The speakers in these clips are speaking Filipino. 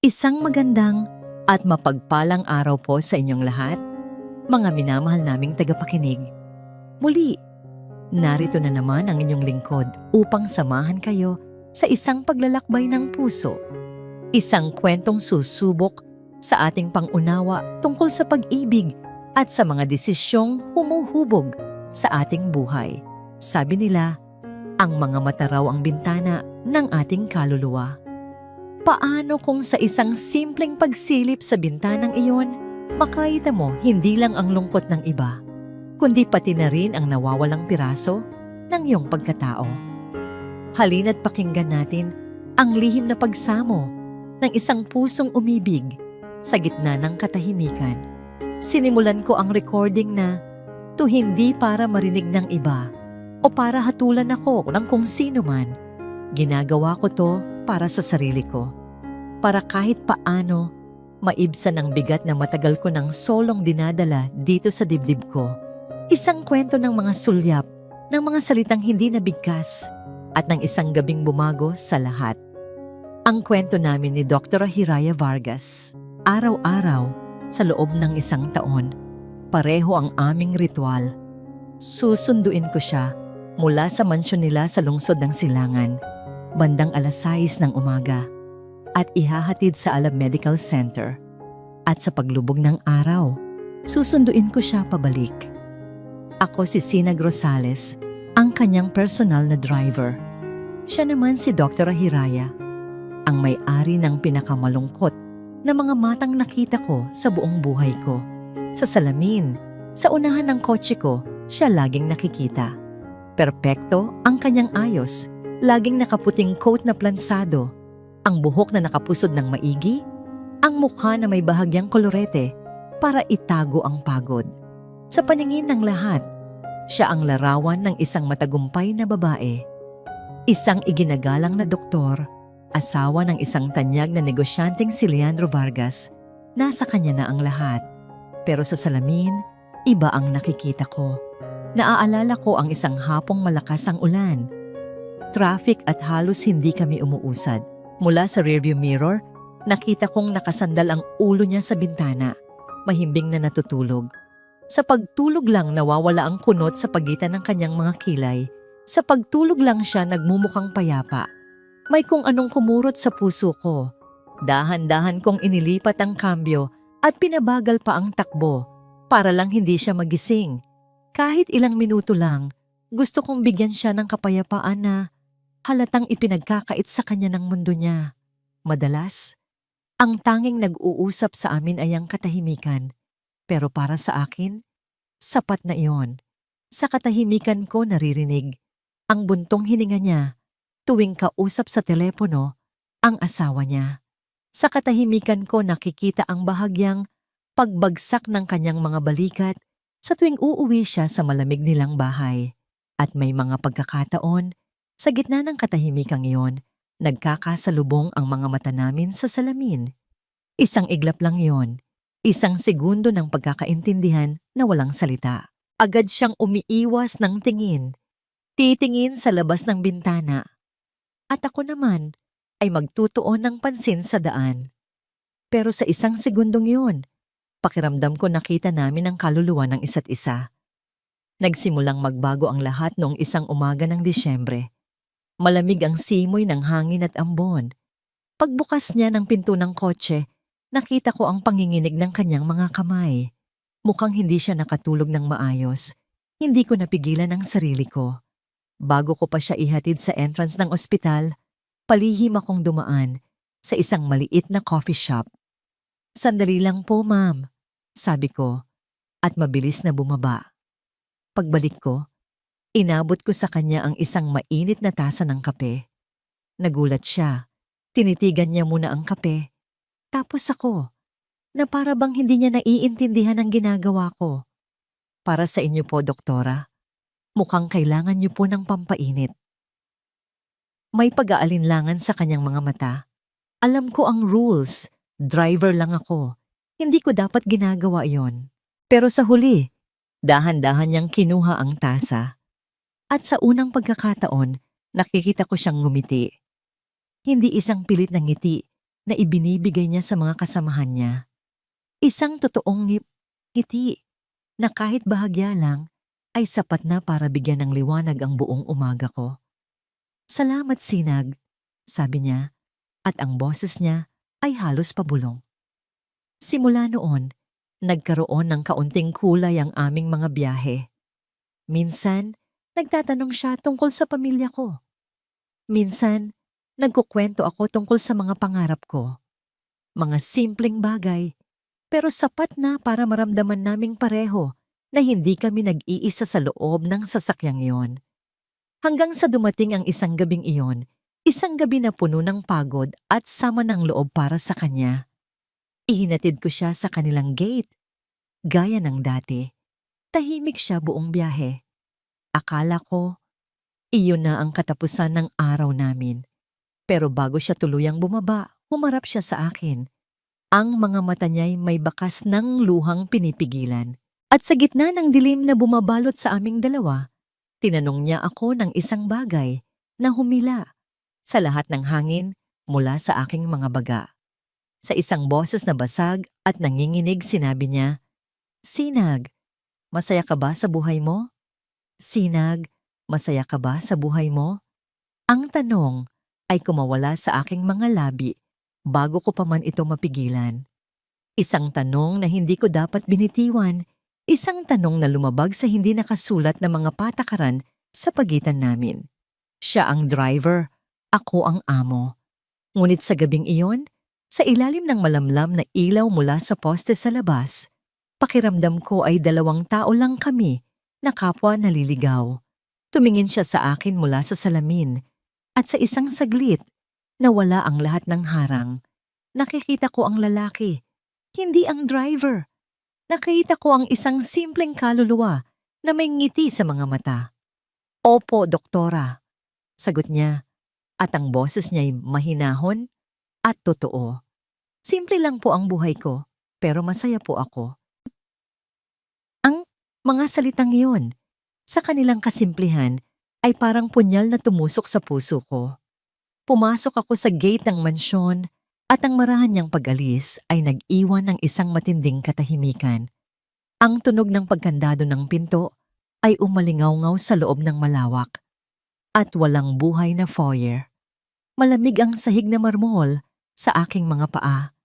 Isang magandang at mapagpalang araw po sa inyong lahat, mga minamahal naming tagapakinig. Muli, narito na naman ang inyong lingkod upang samahan kayo sa isang paglalakbay ng puso. Isang kwentong susubok sa ating pangunawa tungkol sa pag-ibig at sa mga desisyong humuhubog sa ating buhay. Sabi nila, ang mga mata raw ang bintana ng ating kaluluwa. Paano kung sa isang simpleng pagsilip sa bintanang iyon, makita mo hindi lang ang lungkot ng iba, kundi pati na rin ang nawawalang piraso ng iyong pagkatao. Halina't pakinggan natin ang lihim na pagsamo ng isang pusong umibig sa gitna ng katahimikan. Sinimulan ko ang recording na to hindi para marinig ng iba o para hatulan ako ng kung sino man. Ginagawa ko to para sa sarili ko. Para kahit paano, maibsan ang bigat na matagal ko ng solong dinadala dito sa dibdib ko. Isang kwento ng mga sulyap, ng mga salitang hindi nabigkas, at ng isang gabing bumago sa lahat. Ang kwento namin ni Dr. Hiraya Vargas. Araw-araw, sa loob ng isang taon, pareho ang aming ritual. Susunduin ko siya mula sa mansyon nila sa lungsod ng Silangan, bandang 6:00 ng umaga, at ihahatid sa Alab Medical Center. At sa paglubog ng araw, susunduin ko siya pabalik. Ako si Sinag Rosales, ang kanyang personal na driver. Siya naman si Dr. Hiraya, ang may-ari ng pinakamalungkot na mga matang nakita ko sa buong buhay ko. Sa salamin, sa unahan ng kotse ko, siya laging nakikita. Perpekto ang kanyang ayos, laging nakaputing coat na plansado, ang buhok na nakapusod ng maigi, ang mukha na may bahagyang kolorete para itago ang pagod. Sa paningin ng lahat, siya ang larawan ng isang matagumpay na babae. Isang iginagalang na doktor, asawa ng isang tanyag na negosyanteng si Leandro Vargas. Nasa kanya na ang lahat. Pero sa salamin, iba ang nakikita ko. Naaalala ko ang isang hapong malakas ang ulan. Traffic at halos hindi kami umuusad. Mula sa rearview mirror, nakita kong nakasandal ang ulo niya sa bintana, mahimbing na natutulog. Sa pagtulog lang nawawala ang kunot sa pagitan ng kanyang mga kilay. Sa pagtulog lang siya nagmumukhang payapa. May kung anong kumurot sa puso ko. Dahan-dahan kong inilipat ang kambyo at pinabagal pa ang takbo para lang hindi siya magising. Kahit ilang minuto lang, gusto kong bigyan siya ng kapayapaan na halatang ipinagkakait sa kanya ng mundo niya. Madalas, ang tanging nag-uusap sa amin ay ang katahimikan. Pero para sa akin, sapat na iyon. Sa katahimikan ko naririnig ang buntong hininga niya tuwing kausap sa telepono ang asawa niya. Sa katahimikan ko nakikita ang bahagyang pagbagsak ng kanyang mga balikat sa tuwing uuwi siya sa malamig nilang bahay. At may mga pagkakataon, sa gitna ng katahimikang iyon, nagkakasalubong ang mga mata namin sa salamin. Isang iglap lang iyon, isang segundo ng pagkakaintindihan na walang salita. Agad siyang umiiwas ng tingin, titingin sa labas ng bintana. At ako naman ay magtutuon ng pansin sa daan. Pero sa isang segundong iyon, pakiramdam ko nakita namin ang kaluluwa ng isa't isa. Nagsimulang magbago ang lahat noong isang umaga ng Disyembre. Malamig ang simoy ng hangin at ambon. Pagbukas niya ng pinto ng kotse, nakita ko ang panginginig ng kanyang mga kamay. Mukhang hindi siya nakatulog ng maayos. Hindi ko napigilan ang sarili ko. Bago ko pa siya ihatid sa entrance ng ospital, palihim akong dumaan sa isang maliit na coffee shop. "Sandali lang po, ma'am," sabi ko, at mabilis na bumaba. Pagbalik ko, inabot ko sa kanya ang isang mainit na tasa ng kape. Nagulat siya. Tinitigan niya muna ang kape. Tapos ako, na para bang hindi niya naiintindihan ang ginagawa ko. "Para sa inyo po, doktora. Mukhang kailangan niyo po ng pampainit." May pag-aalinlangan sa kanyang mga mata. Alam ko ang rules. Driver lang ako. Hindi ko dapat ginagawa iyon. Pero sa huli, dahan-dahan niyang kinuha ang tasa. At sa unang pagkakataon, nakikita ko siyang ngumiti. Hindi isang pilit na ngiti, na ibinibigay niya sa mga kasamahan niya. Isang totoong ngiti na kahit bahagya lang ay sapat na para bigyan ng liwanag ang buong umaga ko. "Salamat, Sinag," sabi niya, at ang boses niya ay halos pabulong. Simula noon, nagkaroon ng kaunting kulay ang aming mga biyahe. Minsan, nagtatanong siya tungkol sa pamilya ko. Minsan, nagkukwento ako tungkol sa mga pangarap ko. Mga simpleng bagay, pero sapat na para maramdaman naming pareho na hindi kami nag-iisa sa loob ng sasakyang yon. Hanggang sa dumating ang isang gabing iyon, isang gabi na puno ng pagod at sama ng loob para sa kanya. Ihinatid ko siya sa kanilang gate. Gaya ng dati, tahimik siya buong biyahe. Akala ko, iyon na ang katapusan ng araw namin. Pero bago siya tuluyang bumaba, humarap siya sa akin. Ang mga mata niya'y may bakas ng luhang pinipigilan. At sa gitna ng dilim na bumabalot sa aming dalawa, tinanong niya ako ng isang bagay na humila sa lahat ng hangin mula sa aking mga baga. Sa isang boses na basag at nanginginig, sinabi niya, "Sinag, masaya ka ba sa buhay mo? Sinag, masaya ka ba sa buhay mo?" Ang tanong ay kumawala sa aking mga labi bago ko pa man ito mapigilan. Isang tanong na hindi ko dapat binitiwan, isang tanong na lumabag sa hindi nakasulat na mga patakaran sa pagitan namin. Siya ang driver, ako ang amo. Ngunit sa gabing iyon, sa ilalim ng malamlam na ilaw mula sa poste sa labas, pakiramdam ko ay dalawang tao lang kami na kapwa naliligaw. Tumingin siya sa akin mula sa salamin at sa isang saglit, nawala ang lahat ng harang. Nakikita ko ang lalaki, hindi ang driver. Nakita ko ang isang simpleng kaluluwa na may ngiti sa mga mata. "Opo, doktora," sagot niya, at ang boses niya'y mahinahon at totoo. Simple lang po ang buhay ko, pero masaya po ako. Ang mga salitang iyon, sa kanilang kasimplihan, ay parang punyal na tumusok sa puso ko. Pumasok ako sa gate ng mansyon at ang marahan niyang pag-alis ay nag-iwan ng isang matinding katahimikan. Ang tunog ng pagkandado ng pinto ay umalingaw-ngaw sa loob ng malawak at walang buhay na foyer. Malamig ang sahig na marmol sa aking mga paa.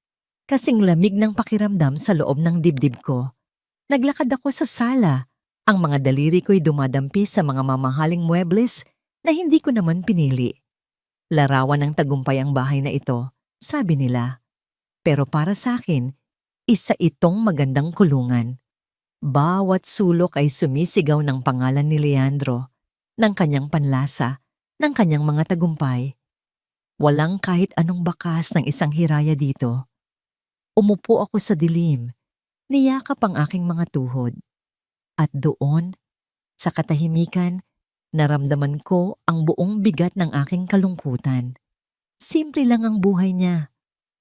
Kasing lamig ng pakiramdam sa loob ng dibdib ko. Naglakad ako sa sala. Ang mga daliri ko'y dumadampi sa mga mamahaling muebles na hindi ko naman pinili. Larawan ng tagumpay ang bahay na ito, sabi nila. Pero para sa akin, isa itong magandang kulungan. Bawat sulok ay sumisigaw ng pangalan ni Leandro, ng kanyang panlasa, ng kanyang mga tagumpay. Walang kahit anong bakas ng isang hiraya dito. Umupo ako sa dilim, niyakap ang aking mga tuhod. At doon, sa katahimikan, naramdaman ko ang buong bigat ng aking kalungkutan. Simple lang ang buhay niya,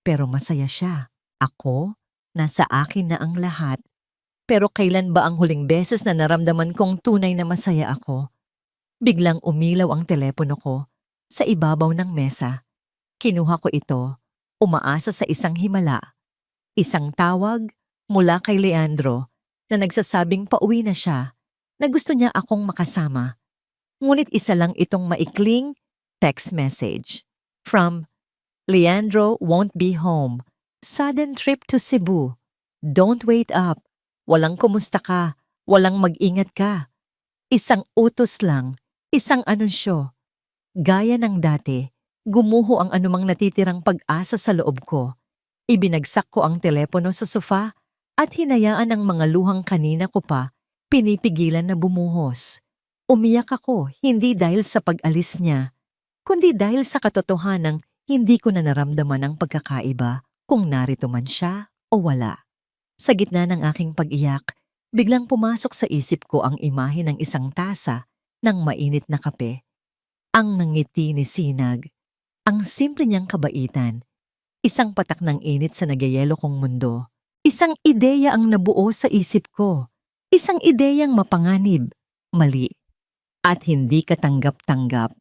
pero masaya siya. Ako, nasa akin na ang lahat. Pero kailan ba ang huling beses na naramdaman kong tunay na masaya ako? Biglang umilaw ang telepono ko sa ibabaw ng mesa. Kinuha ko ito, umaasa sa isang himala. Isang tawag mula kay Leandro na nagsasabing pauwi na siya, na gusto niya akong makasama. Ngunit isa lang itong maikling text message. From Leandro won't be home. Sudden trip to Cebu. Don't wait up. Walang kumusta ka. Walang mag-ingat ka. Isang utos lang. Isang anunsyo. Gaya ng dati, gumuho ang anumang natitirang pag-asa sa loob ko. Ibinagsak ko ang telepono sa sofa at hinayaan ang mga luhang kanina ko pa pinipigilan na bumuhos. Umiyak ako hindi dahil sa pag-alis niya, kundi dahil sa katotohanang hindi ko na naramdaman ang pagkakaiba kung narito man siya o wala. Sa gitna ng aking pag-iyak, biglang pumasok sa isip ko ang imahe ng isang tasa ng mainit na kape. Ang ngiti ni Sinag, ang simple niyang kabaitan, isang patak ng init sa nagyayelo kong mundo. Isang ideya ang nabuo sa isip ko. Isang ideyang mapanganib, mali, at hindi katanggap-tanggap.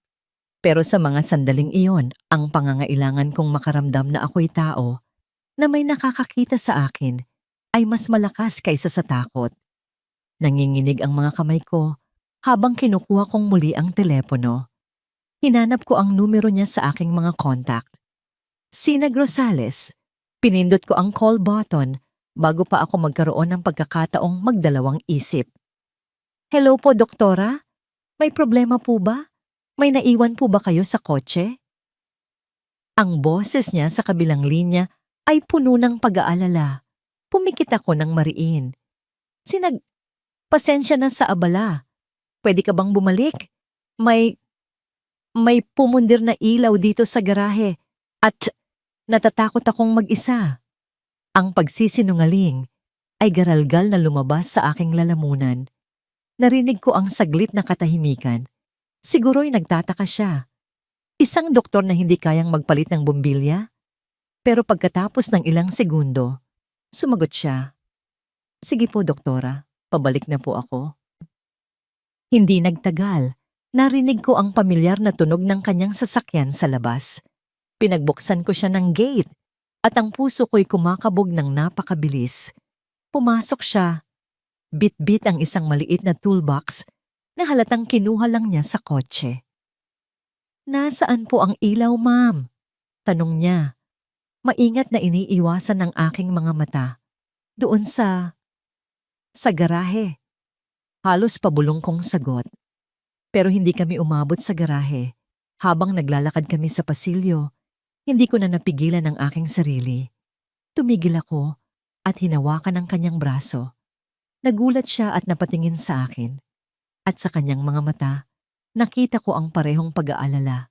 Pero sa mga sandaling iyon, ang pangangailangan kong makaramdam na ako'y tao na may nakakakita sa akin ay mas malakas kaysa sa takot. Nanginginig ang mga kamay ko habang kinukuha kong muli ang telepono. Hinanap ko ang numero niya sa aking mga contact. Sinag Rosales. Pinindot ko ang call button bago pa ako magkaroon ng pagkakataong magdalawang isip. Hello po, doktora? May problema po ba? May naiwan po ba kayo sa kotse? Ang boses niya sa kabilang linya ay puno ng pag-aalala. Pumikit ako ng mariin. Pasensya na sa abala. Pwede ka bang bumalik? May pumundir na ilaw dito sa garahe at natatakot akong mag-isa. Ang pagsisinungaling ay garalgal na lumabas sa aking lalamunan. Narinig ko ang saglit na katahimikan. Siguro'y nagtataka siya. Isang doktor na hindi kayang magpalit ng bumbilya? Pero pagkatapos ng ilang segundo, sumagot siya. Sige po, doktora. Pabalik na po ako. Hindi nagtagal. Narinig ko ang pamilyar na tunog ng kanyang sasakyan sa labas. Pinagbuksan ko siya ng gate at ang puso ko'y kumakabog ng napakabilis. Pumasok siya. Bit-bit ang isang maliit na toolbox na halatang kinuha lang niya sa kotse. Nasaan po ang ilaw, ma'am? Tanong niya. Maingat na iniiwasan ng aking mga mata. Doon sa garahe. Halos pabulong kong sagot. Pero hindi kami umabot sa garahe. Habang naglalakad kami sa pasilyo, hindi ko na napigilan ang aking sarili. Tumigil ako at hinawakan ang kanyang braso. Nagulat siya at napatingin sa akin. At sa kanyang mga mata, nakita ko ang parehong pag-aalala,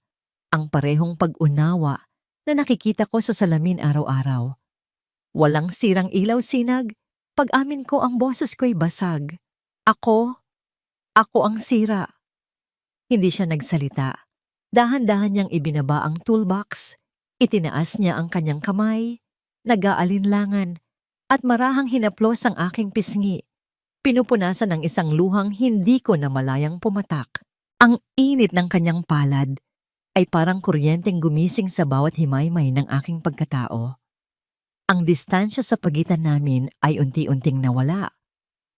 ang parehong pag-unawa na nakikita ko sa salamin araw-araw. Walang sirang ilaw, Sinag. Pag-amin ko ang boses ko'y basag. Ako ang sira. Hindi siya nagsalita. Dahan-dahan niyang ibinaba ang toolbox. Itinaas niya ang kanyang kamay, nag-aalinlangan, at marahang hinaplos ang aking pisngi. Pinupunasan ng isang luhang hindi ko na malayang pumatak. Ang init ng kanyang palad ay parang kuryenteng gumising sa bawat himaymay ng aking pagkatao. Ang distansya sa pagitan namin ay unti-unting nawala.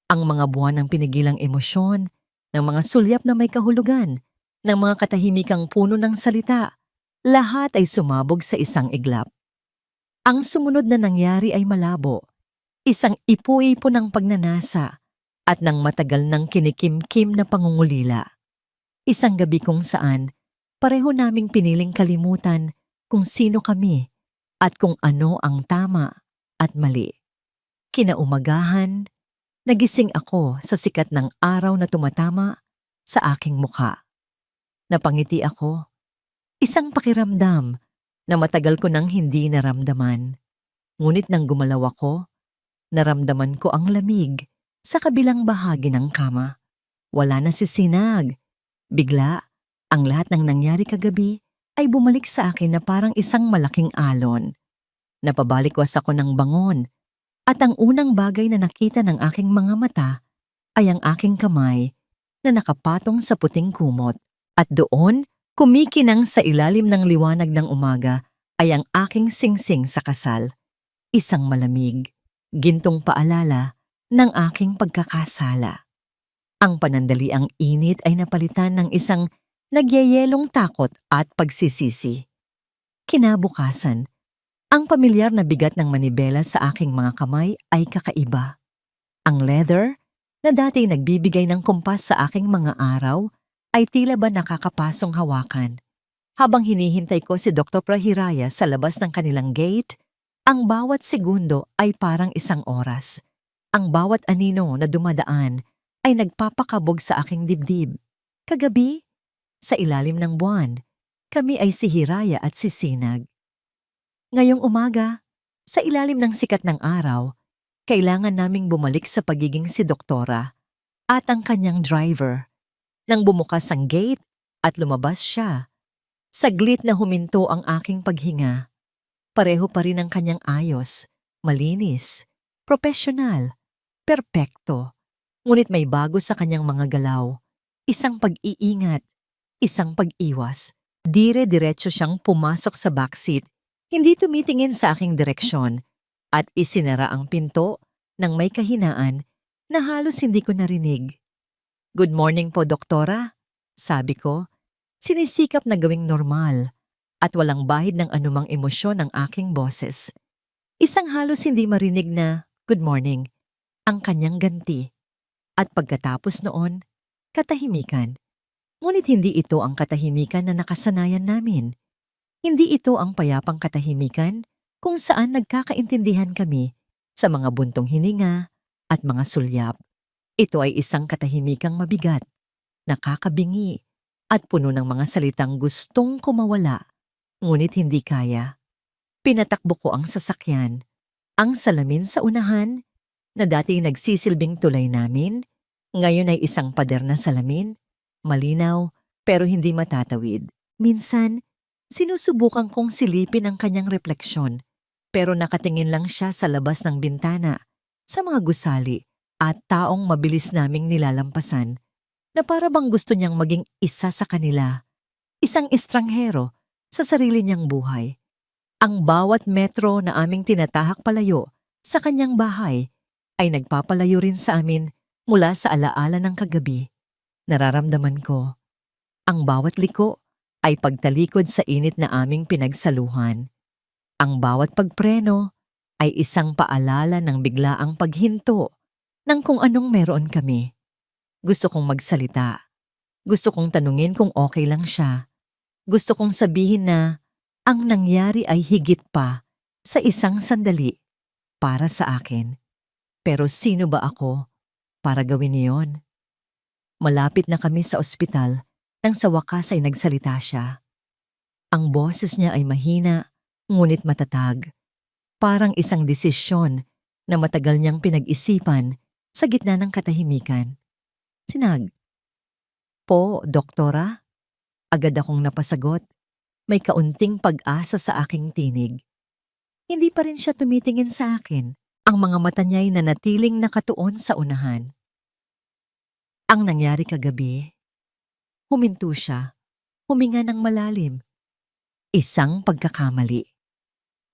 Ang mga buwan ng pinigilang emosyon, ng mga sulyap na may kahulugan, ng mga katahimikang puno ng salita, lahat ay sumabog sa isang iglap. Ang sumunod na nangyari ay malabo, isang ipu-ipo ng pagnanasa at ng matagal ng kinikimkim na pangungulila. Isang gabi kung saan pareho naming piniling kalimutan kung sino kami at kung ano ang tama at mali. Kinaumagahan, nagising ako sa sikat ng araw na tumatama sa aking mukha. Napangiti ako. Isang pakiramdam na matagal ko nang hindi naramdaman. Ngunit nang gumalaw ako, naramdaman ko ang lamig sa kabilang bahagi ng kama. Wala na si Sinag. Bigla, ang lahat ng nangyari kagabi ay bumalik sa akin na parang isang malaking alon. Napabalikwas ako ng bangon at ang unang bagay na nakita ng aking mga mata ay ang aking kamay na nakapatong sa puting kumot. At doon, kumikinang sa ilalim ng liwanag ng umaga ay ang aking singsing sa kasal. Isang malamig, gintong paalala ng aking pagkakasala. Ang panandaliang init ay napalitan ng isang nagyayelong takot at pagsisisi. Kinabukasan, ang pamilyar na bigat ng manibela sa aking mga kamay ay kakaiba. Ang leather, na dati nagbibigay ng kumpas sa aking mga araw, ay tila ba nakakapasong hawakan. Habang hinihintay ko si Dr. Prahiraya sa labas ng kanilang gate, ang bawat segundo ay parang isang oras. Ang bawat anino na dumadaan ay nagpapakabog sa aking dibdib. Kagabi, sa ilalim ng buwan, kami ay si Hiraya at si Sinag. Ngayong umaga, sa ilalim ng sikat ng araw, kailangan naming bumalik sa pagiging si Doktora at ang kanyang driver. Nang bumukas ang gate at lumabas siya, saglit na huminto ang aking paghinga. Pareho pa rin ang kanyang ayos, malinis, profesional, perpekto. Ngunit may bago sa kanyang mga galaw, isang pag-iingat, isang pag-iwas. Dire-diretso siyang pumasok sa backseat, hindi tumitingin sa aking direksyon, at isinara ang pinto ng may kahinaan na halos hindi ko narinig. "Good morning po, doktora," sabi ko, sinisikap na gawing normal at walang bahid ng anumang emosyon ng aking boses. Isang halos hindi marinig na "good morning" ang kanyang ganti. At pagkatapos noon, katahimikan. Ngunit hindi ito ang katahimikan na nakasanayan namin. Hindi ito ang payapang katahimikan kung saan nagkakaintindihan kami sa mga buntong hininga at mga sulyap. Ito ay isang katahimikang mabigat, nakakabingi, at puno ng mga salitang gustong kumawala, ngunit hindi kaya. Pinatakbo ko ang sasakyan, ang salamin sa unahan, na dati nagsisilbing tulay namin, ngayon ay isang pader na salamin, malinaw pero hindi matatawid. Minsan, sinusubukan kong silipin ang kanyang refleksyon, pero nakatingin lang siya sa labas ng bintana, sa mga gusali at taong mabilis naming nilalampasan, na para bang gusto niyang maging isa sa kanila, isang estranghero sa sarili niyang buhay. Ang bawat metro na aming tinatahak palayo sa kanyang bahay ay nagpapalayo rin sa amin mula sa alaala ng kagabi. Nararamdaman ko, ang bawat liko ay pagtalikod sa init na aming pinagsaluhan. Ang bawat pagpreno ay isang paalala ng biglaang paghinto ng kung anong meron kami. Gusto kong magsalita. Gusto kong tanungin kung okay lang siya. Gusto kong sabihin na ang nangyari ay higit pa sa isang sandali para sa akin. Pero sino ba ako para gawin iyon? Malapit na kami sa ospital nang sa wakas ay nagsalita siya. Ang boses niya ay mahina, ngunit matatag. Parang isang desisyon na matagal niyang pinag-isipan sa gitna ng katahimikan. "Po, doktora?" Agad akong napasagot. May kaunting pag-asa sa aking tinig. Hindi pa rin siya tumitingin sa akin. Ang mga mata niya'y nanatiling nakatuon sa unahan. "Ang nangyari kagabi," huminto siya, huminga ng malalim. "Isang pagkakamali."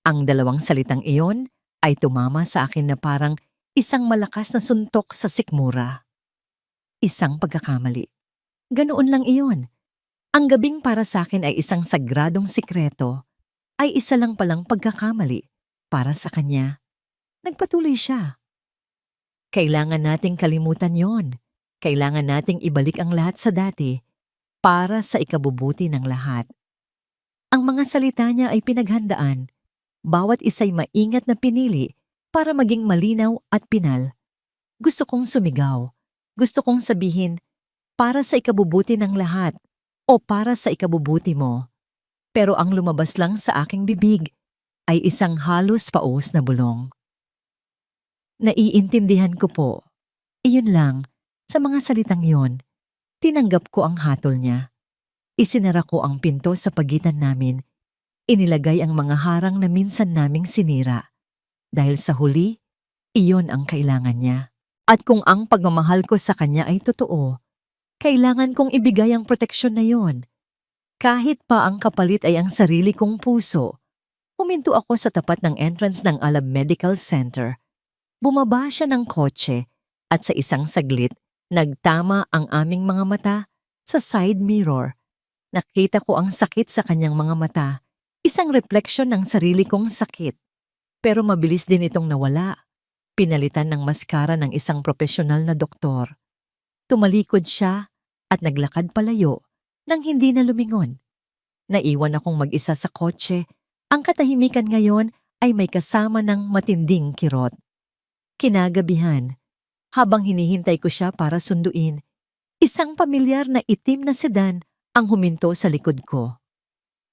Ang dalawang salitang iyon ay tumama sa akin na parang isang malakas na suntok sa sikmura. Isang pagkakamali. Ganoon lang iyon. Ang gabing para sa akin ay isang sagradong sikreto, ay isa lang palang pagkakamali para sa kanya. Nagpatuloy siya. "Kailangan nating kalimutan yon. Kailangan nating ibalik ang lahat sa dati para sa ikabubuti ng lahat." Ang mga salita niya ay pinaghandaan. Bawat isa'y maingat na pinili para maging malinaw at pinal. Gusto kong sumigaw. Gusto kong sabihin, para sa ikabubuti ng lahat o para sa ikabubuti mo. Pero ang lumabas lang sa aking bibig ay isang halos paos na bulong. "Naiintindihan ko po." Iyon lang, sa mga salitang yon, tinanggap ko ang hatol niya. Isinara ko ang pinto sa pagitan namin. Inilagay ang mga harang na minsan naming sinira. Dahil sa huli, iyon ang kailangan niya. At kung ang pagmamahal ko sa kanya ay totoo, kailangan kong ibigay ang proteksyon na yon. Kahit pa ang kapalit ay ang sarili kong puso. Huminto ako sa tapat ng entrance ng Alab Medical Center. Bumaba siya ng kotse at sa isang saglit, nagtama ang aming mga mata sa side mirror. Nakita ko ang sakit sa kanyang mga mata, isang refleksyon ng sarili kong sakit. Pero mabilis din itong nawala. Pinalitan ng maskara ng isang profesional na doktor. Tumalikod siya at naglakad palayo nang hindi na lumingon. Naiwan akong mag-isa sa kotse. Ang katahimikan ngayon ay may kasama ng matinding kirot. Kinagabihan, habang hinihintay ko siya para sunduin, isang pamilyar na itim na sedan ang huminto sa likod ko.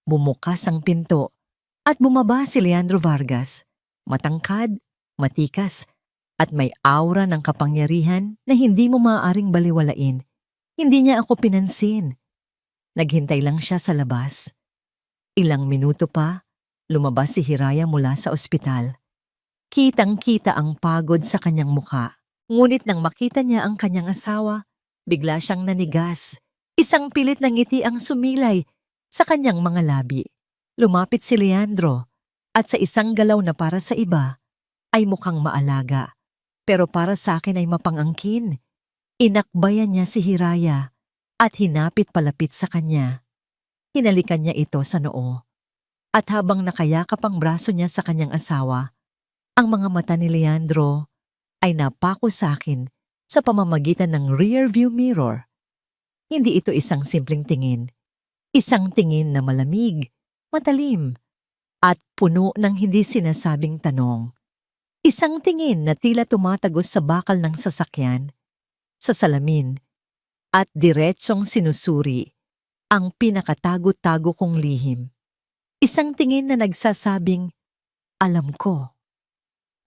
Bumukas ang pinto at bumaba si Leandro Vargas. Matangkad, matikas, at may aura ng kapangyarihan na hindi mo maaaring baliwalain. Hindi niya ako pinansin. Naghintay lang siya sa labas. Ilang minuto pa, lumabas si Hiraya mula sa ospital. Kitang-kita ang pagod sa kanyang mukha. Ngunit nang makita niya ang kanyang asawa, bigla siyang nanigas. Isang pilit na ngiti ang sumilay Sa kanyang mga labi, lumapit si Leandro at sa isang galaw na para sa iba ay mukhang maalaga. Pero para sa akin ay mapangangkin. Inakbayan niya si Hiraya at hinapit palapit sa kanya. Hinalikan niya ito sa noo. At habang nakayakap ang braso niya sa kanyang asawa, ang mga mata ni Leandro ay napako sa akin sa pamamagitan ng rear view mirror. Hindi ito isang simpleng tingin. Isang tingin na malamig, matalim, at puno ng hindi sinasabing tanong. Isang tingin na tila tumatagos sa bakal ng sasakyan, sa salamin, at diretsong sinusuri ang pinakatago-tago kong lihim. Isang tingin na nagsasabing, alam ko.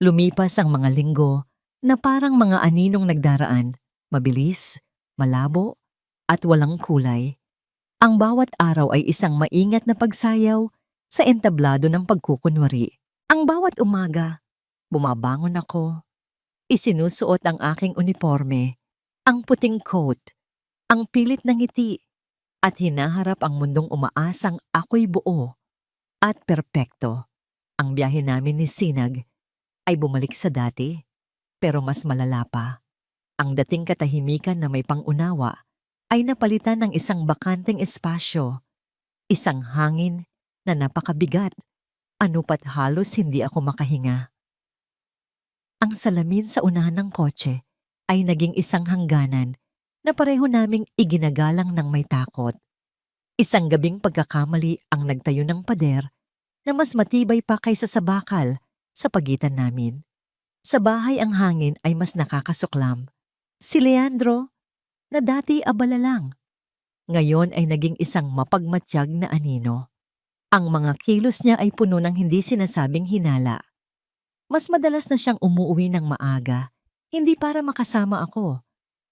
Lumipas ang mga linggo na parang mga aninong nagdaraan, mabilis, malabo, at walang kulay. Ang bawat araw ay isang maingat na pagsayaw sa entablado ng pagkukunwari. Ang bawat umaga, bumabangon ako, isinusuot ang aking uniforme, ang puting coat, ang pilit na ngiti, at hinaharap ang mundong umaasang ako'y buo at perpekto. Ang biyahe namin ni Sinag ay bumalik sa dati, pero mas malala pa. Ang dating katahimikan na may pangunawa ay napalitan ng isang bakanteng espasyo, isang hangin na napakabigat, ano pat halos hindi ako makahinga. Ang salamin sa unahan ng kotse ay naging isang hangganan na pareho naming iginagalang ng may takot. Isang gabing pagkakamali ang nagtayo ng pader na mas matibay pa kaysa sa bakal sa pagitan namin. Sa bahay ang hangin ay mas nakakasuklam. Si Leandro, na dati abala lang, ngayon ay naging isang mapagmatyag na anino. Ang mga kilos niya ay puno ng hindi sinasabing hinala. Mas madalas na siyang umuuwi ng maaga, hindi para makasama ako,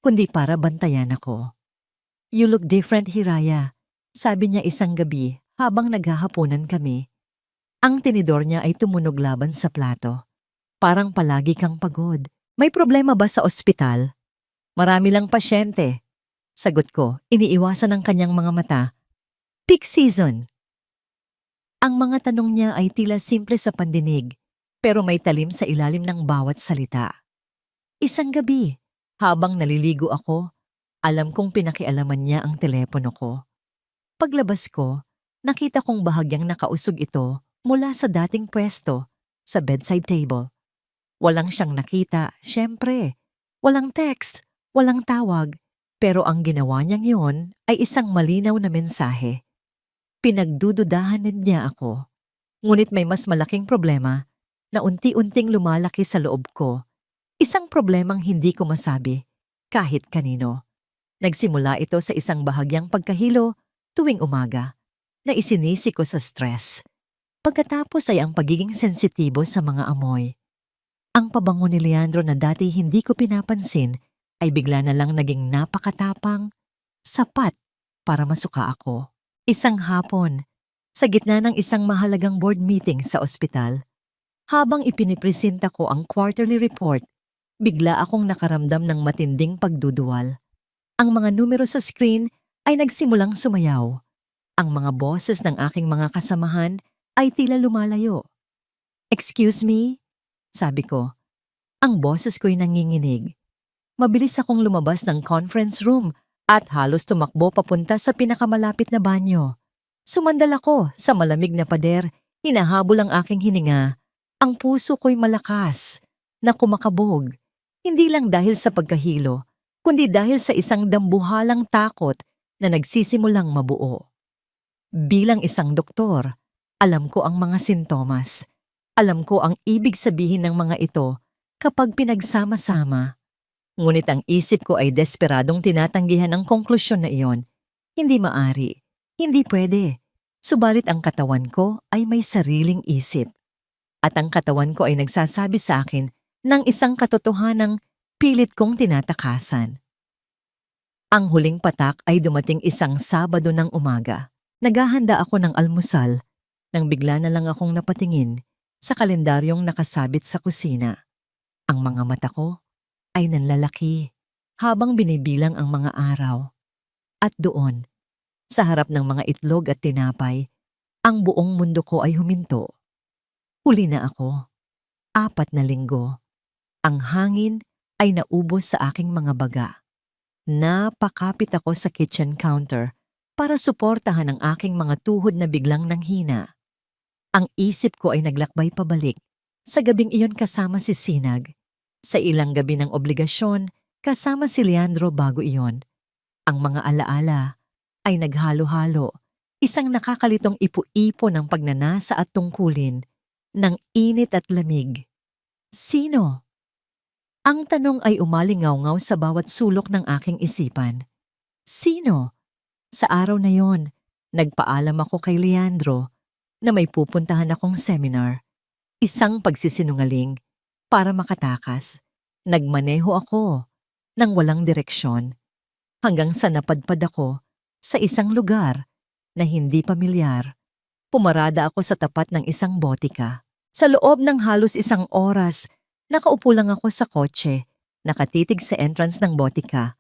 kundi para bantayan ako. You look different, Hiraya, sabi niya isang gabi habang naghahapunan kami. Ang tinidor niya ay tumunog laban sa plato. Parang palagi kang pagod. May problema ba sa ospital? Marami lang pasyente. Sagot ko, iniiwasan ng kanyang mga mata. Peak season. Ang mga tanong niya ay tila simple sa pandinig, pero may talim sa ilalim ng bawat salita. Isang gabi, habang naliligo ako, alam kong pinakialaman niya ang telepono ko. Paglabas ko, nakita kong bahagyang nakausog ito mula sa dating pwesto, sa bedside table. Walang siyang nakita, syempre. Walang text, walang tawag, pero ang ginawa niyang yon ay isang malinaw na mensahe. Pinagdududahan niya ako, ngunit may mas malaking problema na unti-unting lumalaki sa loob ko. Isang problemang hindi ko masabi, kahit kanino. Nagsimula ito sa isang bahagyang pagkahilo tuwing umaga, na isinisi ko sa stress. Pagkatapos ay ang pagiging sensitibo sa mga amoy. Ang pabango ni Leandro na dati hindi ko pinapansin ay bigla na lang naging napakatapang, sapat para masuka ako. Isang hapon, sa gitna ng isang mahalagang board meeting sa ospital, habang ipinipresenta ko ang quarterly report, bigla akong nakaramdam ng matinding pagduduwal. Ang mga numero sa screen ay nagsimulang sumayaw. Ang mga boses ng aking mga kasamahan ay tila lumalayo. Excuse me? Sabi ko. Ang boses ko'y nanginginig. Mabilis akong lumabas ng conference room at halos tumakbo papunta sa pinakamalapit na banyo. Sumandal ako sa malamig na pader, hinahabol ang aking hininga. Ang puso ko'y malakas, na kumakabog. Hindi lang dahil sa pagkahilo, kundi dahil sa isang dambuhalang takot na nagsisimulang mabuo. Bilang isang doktor, alam ko ang mga sintomas. Alam ko ang ibig sabihin ng mga ito kapag pinagsama-sama. Ngunit ang isip ko ay desperadong tinatanggihan ang konklusyon na iyon. Hindi maari, hindi pwede. Subalit ang katawan ko ay may sariling isip. At ang katawan ko ay nagsasabi sa akin ng isang katotohanang pilit kong tinatakasan. Ang huling patak ay dumating isang Sabado ng umaga. Naghahanda ako ng almusal nang bigla na lang akong napatingin sa kalendaryong nakasabit sa kusina. Ang mga mata ko ay nanlalaki habang binibilang ang mga araw. At doon, Sa harap ng mga itlog at tinapay, ang buong mundo ko ay huminto. Huli na ako. 4 na linggo. Ang hangin ay naubos sa aking mga baga. Napakapit ako sa kitchen counter para suportahan ang aking mga tuhod na biglang nanghina. Ang isip ko ay naglakbay pabalik. Sa gabing iyon kasama si Sinag. Sa ilang gabi ng obligasyon, kasama si Leandro bago iyon. Ang mga alaala ay naghalo-halo. Isang nakakalitong ipu-ipo ng pagnanasa at tungkulin ng init at lamig. Sino? Ang tanong ay umalingaw-ngaw sa bawat sulok ng aking isipan. Sino? Sa araw na yon, nagpaalam ako kay Leandro na may pupuntahan akong seminar. Isang pagsisinungaling para makatakas. Nagmaneho ako ng walang direksyon hanggang sa napadpad ako sa isang lugar na hindi pamilyar. Pumarada ako sa tapat ng isang botika. Sa loob ng halos 1 oras, nakaupo lang ako sa kotse, nakatitig sa entrance ng botika.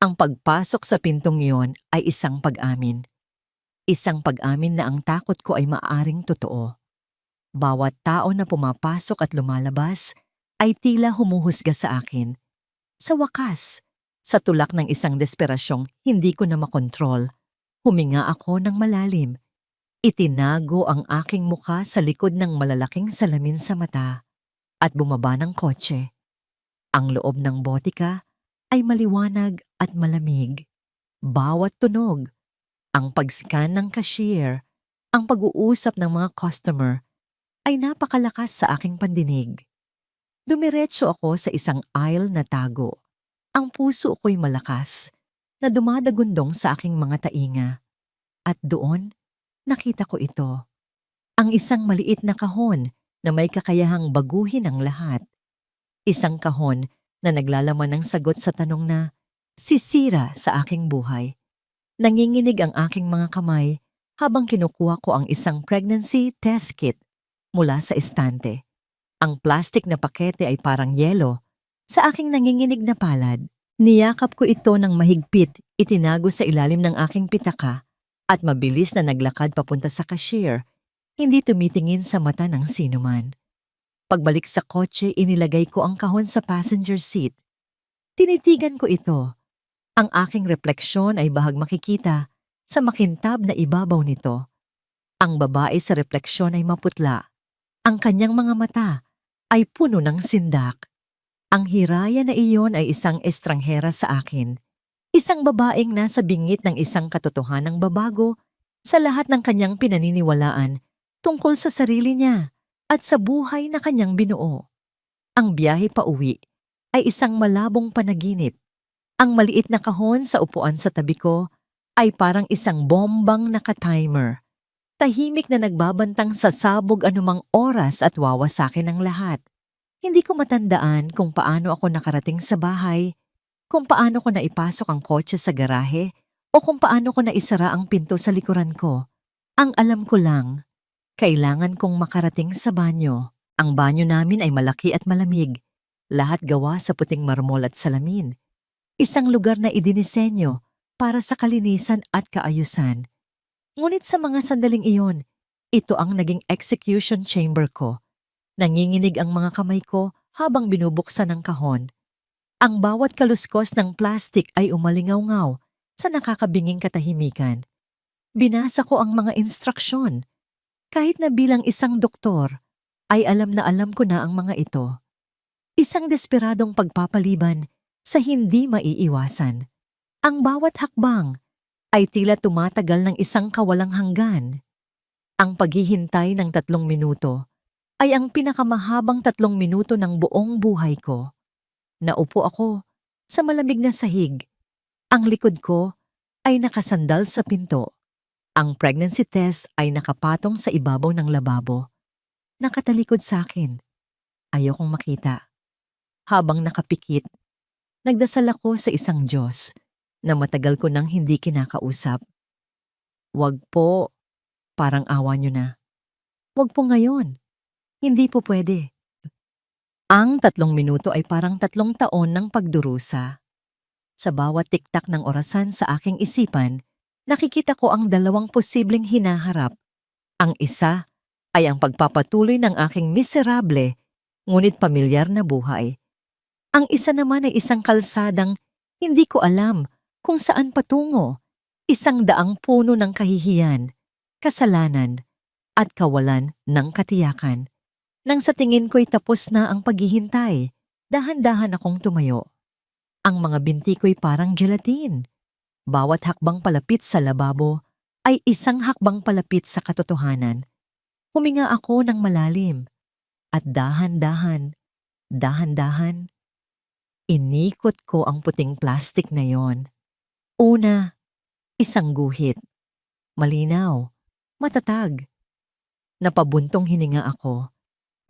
Ang pagpasok sa pintong iyon ay isang pag-amin. Isang pag-amin na ang takot ko ay maaaring totoo. Bawat tao na pumapasok at lumalabas ay tila humuhusga sa akin. Sa wakas, sa tulak ng isang desperasyong hindi ko na makontrol, huminga ako ng malalim. Itinago ang aking muka sa likod ng malalaking salamin sa mata at bumaba ng kotse. Ang loob ng botika ay maliwanag at malamig. Bawat tunog, ang pag-scan ng cashier, ang pag-uusap ng mga customer ay napakalakas sa aking pandinig. Dumiretso ako sa isang aisle na tago. Ang puso ko'y malakas na dumadagundong sa aking mga tainga. At doon, nakita ko ito. Ang isang maliit na kahon na may kakayahang baguhin ang lahat. Isang kahon na naglalaman ng sagot sa tanong na sisira sa aking buhay. Nanginginig ang aking mga kamay habang kinukuha ko ang isang pregnancy test kit mula sa estante. Ang plastic na pakete ay parang yelo. Sa aking nanginginig na palad, niyakap ko ito ng mahigpit, itinago sa ilalim ng aking pitaka at mabilis na naglakad papunta sa cashier, hindi tumitingin sa mata ng sinuman. Pagbalik sa kotse, inilagay ko ang kahon sa passenger seat. Tinitigan ko ito. Ang aking refleksyon ay bahag makikita sa makintab na ibabaw nito. Ang babae sa refleksyon ay maputla. Ang kanyang mga mata ay puno ng sindak. Ang hiraya na iyon ay isang estranghera sa akin. Isang babaeng nasa bingit ng isang katotohanang babago sa lahat ng kanyang pinaniniwalaan tungkol sa sarili niya at sa buhay na kanyang binuo. Ang biyahe pauwi ay isang malabong panaginip. Ang maliit na kahon sa upuan sa tabi ko ay parang isang bombang naka-timer. Tahimik na nagbabantang sasabog anumang oras at wawasakin ang lahat. Hindi ko matandaan kung paano ako nakarating sa bahay, kung paano ko naipasok ang kotse sa garahe, o kung paano ko naisara ang pinto sa likuran ko. Ang alam ko lang, kailangan kong makarating sa banyo. Ang banyo namin ay malaki at malamig, lahat gawa sa puting marmol at salamin. Isang lugar na idinisenyo para sa kalinisan at kaayusan. Ngunit sa mga sandaling iyon, ito ang naging execution chamber ko. Nanginginig ang mga kamay ko habang binubuksan ang kahon. Ang bawat kaluskos ng plastik ay umalingaw-ngaw sa nakakabinging katahimikan. Binasa ko ang mga instruksyon. Kahit na bilang isang doktor, ay alam na alam ko na ang mga ito. Isang desperadong pagpapaliban sa hindi maiiwasan. Ang bawat hakbang ay tila tumatagal ng isang kawalang hanggan. Ang paghihintay ng 3 minuto ay ang pinakamahabang 3 minuto ng buong buhay ko. Naupo ako sa malamig na sahig. Ang likod ko ay nakasandal sa pinto. Ang pregnancy test ay nakapatong sa ibabaw ng lababo. Nakatalikod sa akin. Ayokong makita. Habang nakapikit, nagdasal ako sa isang Diyos na matagal ko nang hindi kinakausap. Wag po, parang awa niyo na. Wag po ngayon. Hindi po pwede. Ang 3 minuto ay parang 3 taon ng pagdurusa. Sa bawat tiktak ng orasan sa aking isipan, nakikita ko ang dalawang posibleng hinaharap. Ang isa ay ang pagpapatuloy ng aking miserable ngunit pamilyar na buhay. Ang isa naman ay isang kalsadang hindi ko alam kung saan patungo. Isang daang puno ng kahihiyan, kasalanan, at kawalan ng katiyakan. Nang sa tingin ko'y tapos na ang paghihintay, dahan-dahan akong tumayo. Ang mga binti ko'y parang gelatin. Bawat hakbang palapit sa lababo ay isang hakbang palapit sa katotohanan. Huminga ako ng malalim at dahan-dahan, dahan-dahan, inikot ko ang puting plastik na yon. Una, isang guhit. Malinaw, matatag. Napabuntong hininga ako.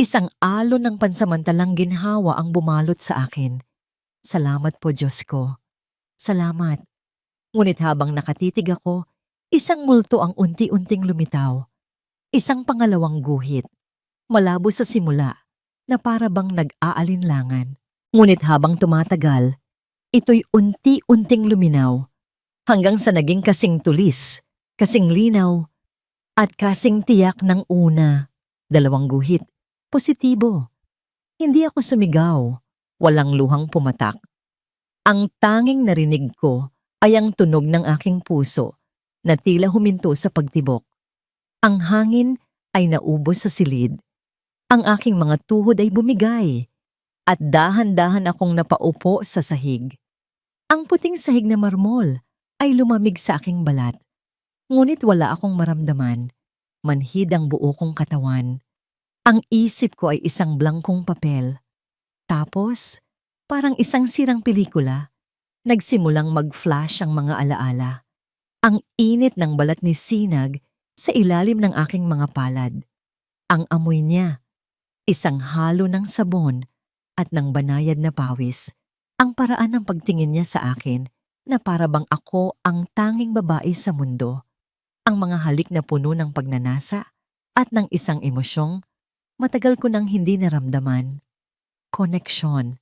Isang alon ng pansamantalang ginhawa ang bumalot sa akin. Salamat po, Diyos ko. Salamat. Ngunit habang nakatitig ako, isang multo ang unti-unting lumitaw. Isang pangalawang guhit. Malabo sa simula na para bang nag-aalinlangan. Ngunit habang tumatagal, ito'y unti-unting luminaw hanggang sa naging kasing tulis, kasing linaw, at kasing tiyak ng una. Dalawang guhit. Positibo. Hindi ako sumigaw. Walang luhang pumatak. Ang tanging narinig ko ay ang tunog ng aking puso na tila huminto sa pagtibok. Ang hangin ay naubos sa silid. Ang aking mga tuhod ay bumigay at dahan-dahan akong napaupo sa sahig. Ang puting sahig na marmol ay lumamig sa aking balat. Ngunit wala akong maramdaman. Manhid ang buo kong katawan. Ang isip ko ay isang blangkong papel. Tapos, parang isang sirang pelikula, nagsimulang mag-flash ang mga alaala. Ang init ng balat ni Sinag sa ilalim ng aking mga palad. Ang amoy niya, isang halo ng sabon at ng banayad na pawis. Ang paraan ng pagtingin niya sa akin na para bang ako ang tanging babae sa mundo. Ang mga halik na puno ng pagnanasa at ng isang emosyong matagal ko nang hindi naramdaman. Koneksyon.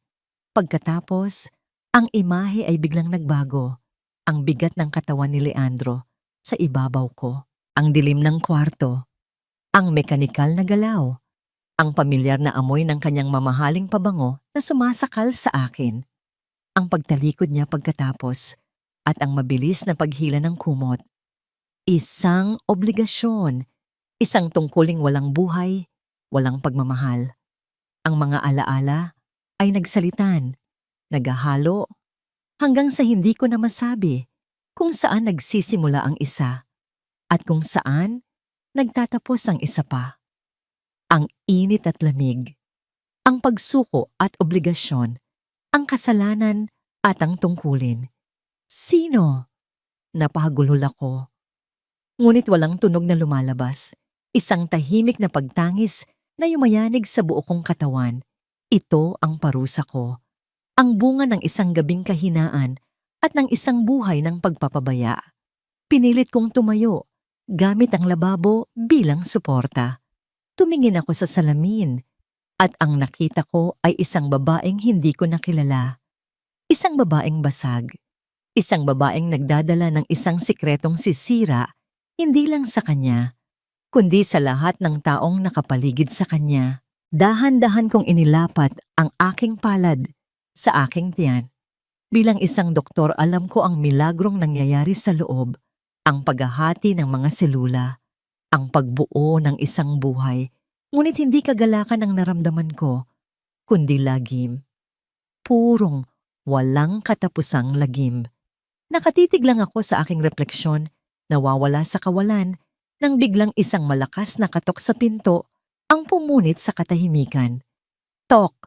Pagkatapos, ang imahe ay biglang nagbago. Ang bigat ng katawan ni Leandro sa ibabaw ko. Ang dilim ng kwarto. Ang mekanikal na galaw. Ang pamilyar na amoy ng kanyang mamahaling pabango na sumasakal sa akin. Ang pagtalikod niya pagkatapos at ang mabilis na paghila ng kumot. Isang obligasyon. Isang tungkuling walang buhay, walang pagmamahal. Ang mga alaala ay nagsalitan, naghahalo, hanggang sa hindi ko na masabi kung saan nagsisimula ang isa at kung saan nagtatapos ang isa pa. Ang init at lamig, ang pagsuko at obligasyon, ang kasalanan at ang tungkulin. Sino? Napahagulhol ako. Ngunit walang tunog na lumalabas. Isang tahimik na pagtangis na yumayanig sa buo kong katawan. Ito ang parusa ko. Ang bunga ng isang gabing kahinaan at ng isang buhay ng pagpapabaya. Pinilit kong tumayo, gamit ang lababo bilang suporta. Tumingin ako sa salamin at ang nakita ko ay isang babaeng hindi ko nakilala. Isang babaeng basag. Isang babaeng nagdadala ng isang sikretong sisira, hindi lang sa kanya, kundi sa lahat ng taong nakapaligid sa kanya. Dahan-dahan kong inilapat ang aking palad sa aking tiyan. Bilang isang doktor, alam ko ang milagrong nangyayari sa loob, ang paghahati ng mga selula, ang pagbuo ng isang buhay. Ngunit hindi kagalakan ang naramdaman ko, kundi lagim. Purong, walang katapusang lagim. Nakatitig lang ako sa aking refleksyon, nawawala sa kawalan, nang biglang isang malakas na katok sa pinto ang pumunit sa katahimikan. Tok!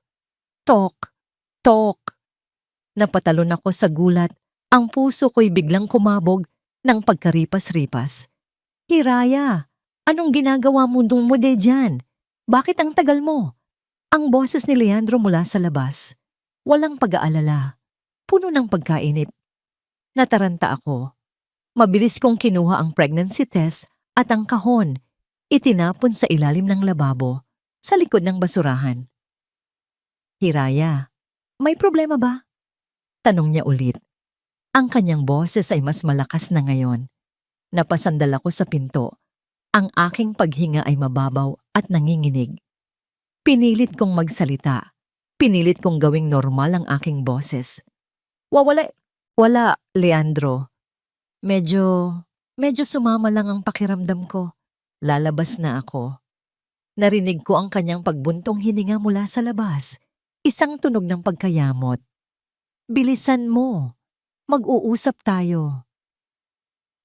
Tok! Tok! Napatalon ako sa gulat, ang puso ko'y biglang kumabog ng pagkaripas-ripas. Hiraya, anong ginagawa mo dyan? Bakit ang tagal mo? Ang boses ni Leandro mula sa labas. Walang pag-aalala. Puno ng pagkainip. Nataranta ako. Mabilis kong kinuha ang pregnancy test at ang kahon. Itinapon sa ilalim ng lababo, sa likod ng basurahan. Hiraya, may problema ba? Tanong niya ulit. Ang kanyang boses ay mas malakas na ngayon. Napasandal ako sa pinto. Ang aking paghinga ay mababaw at nanginginig. Pinilit kong magsalita. Pinilit kong gawing normal ang aking boses. Wawala, wala, Leandro. Medyo, medyo sumama lang ang pakiramdam ko. Lalabas na ako. Narinig ko ang kanyang pagbuntong hininga mula sa labas. Isang tunog ng pagkayamot. Bilisan mo. Mag-uusap tayo.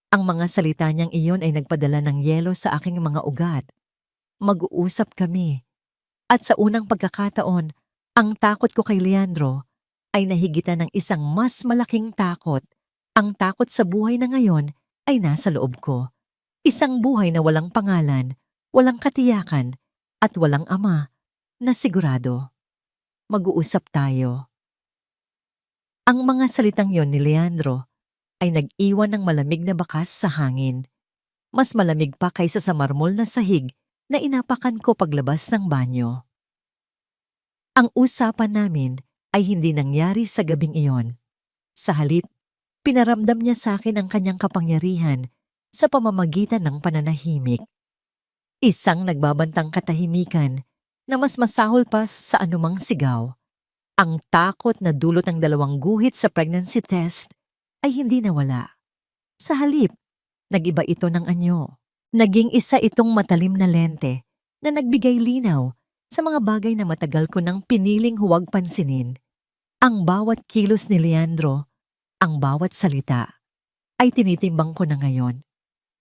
Ang mga salita niyang iyon ay nagpadala ng yelo sa aking mga ugat. Mag-uusap kami. At sa unang pagkakataon, ang takot ko kay Leandro ay nahigitan ng isang mas malaking takot. Ang takot sa buhay na ngayon ay nasa loob ko. Isang buhay na walang pangalan, walang katiyakan, at walang ama na sigurado. Mag-uusap tayo. Ang mga salitang yon ni Leandro ay nag-iwan ng malamig na bakas sa hangin. Mas malamig pa kaysa sa marmol na sahig na inapakan ko paglabas ng banyo. Ang usapan namin ay hindi nangyari sa gabing iyon. Sa halip, pinaramdam niya sa akin ang kanyang kapangyarihan sa pamamagitan ng pananahimik. Isang nagbabantang katahimikan na mas masahol pa sa anumang sigaw. Ang takot na dulot ng 2 guhit sa pregnancy test ay hindi nawala. Sa halip, nag-iba ito ng anyo. Naging isa itong matalim na lente na nagbigay linaw sa mga bagay na matagal ko nang piniling huwag pansinin. Ang bawat kilos ni Leandro, ang bawat salita, ay tinitimbang ko na ngayon.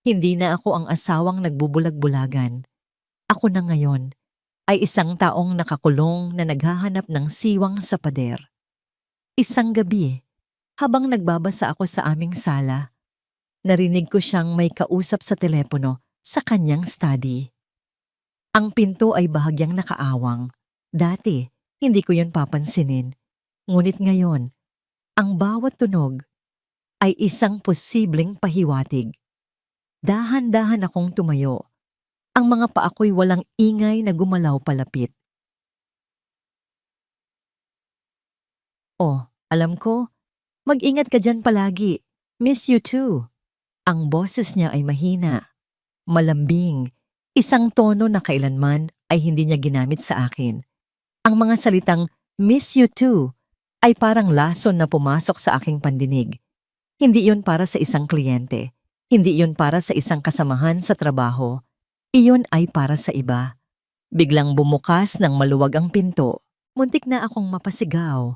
Hindi na ako ang asawang nagbubulag-bulagan. Ako na ngayon ay isang taong nakakulong na naghahanap ng siwang sa pader. Isang gabi, habang nagbabasa ako sa aming sala, narinig ko siyang may kausap sa telepono sa kanyang study. Ang pinto ay bahagyang nakaawang. Dati, hindi ko yun papansinin. Ngunit ngayon, ang bawat tunog ay isang posibleng pahiwatig. Dahan-dahan akong tumayo. Ang mga paa ko'y walang ingay na gumalaw palapit. Oh, alam ko, mag-ingat ka dyan palagi. Miss you too. Ang boses niya ay mahina, malambing, isang tono na kailanman ay hindi niya ginamit sa akin. Ang mga salitang miss you too ay parang lason na pumasok sa aking pandinig. Hindi yun para sa isang kliyente. Hindi yun para sa isang kasamahan sa trabaho. Iyon ay para sa iba. Biglang bumukas ng maluwag ang pinto. Muntik na akong mapasigaw.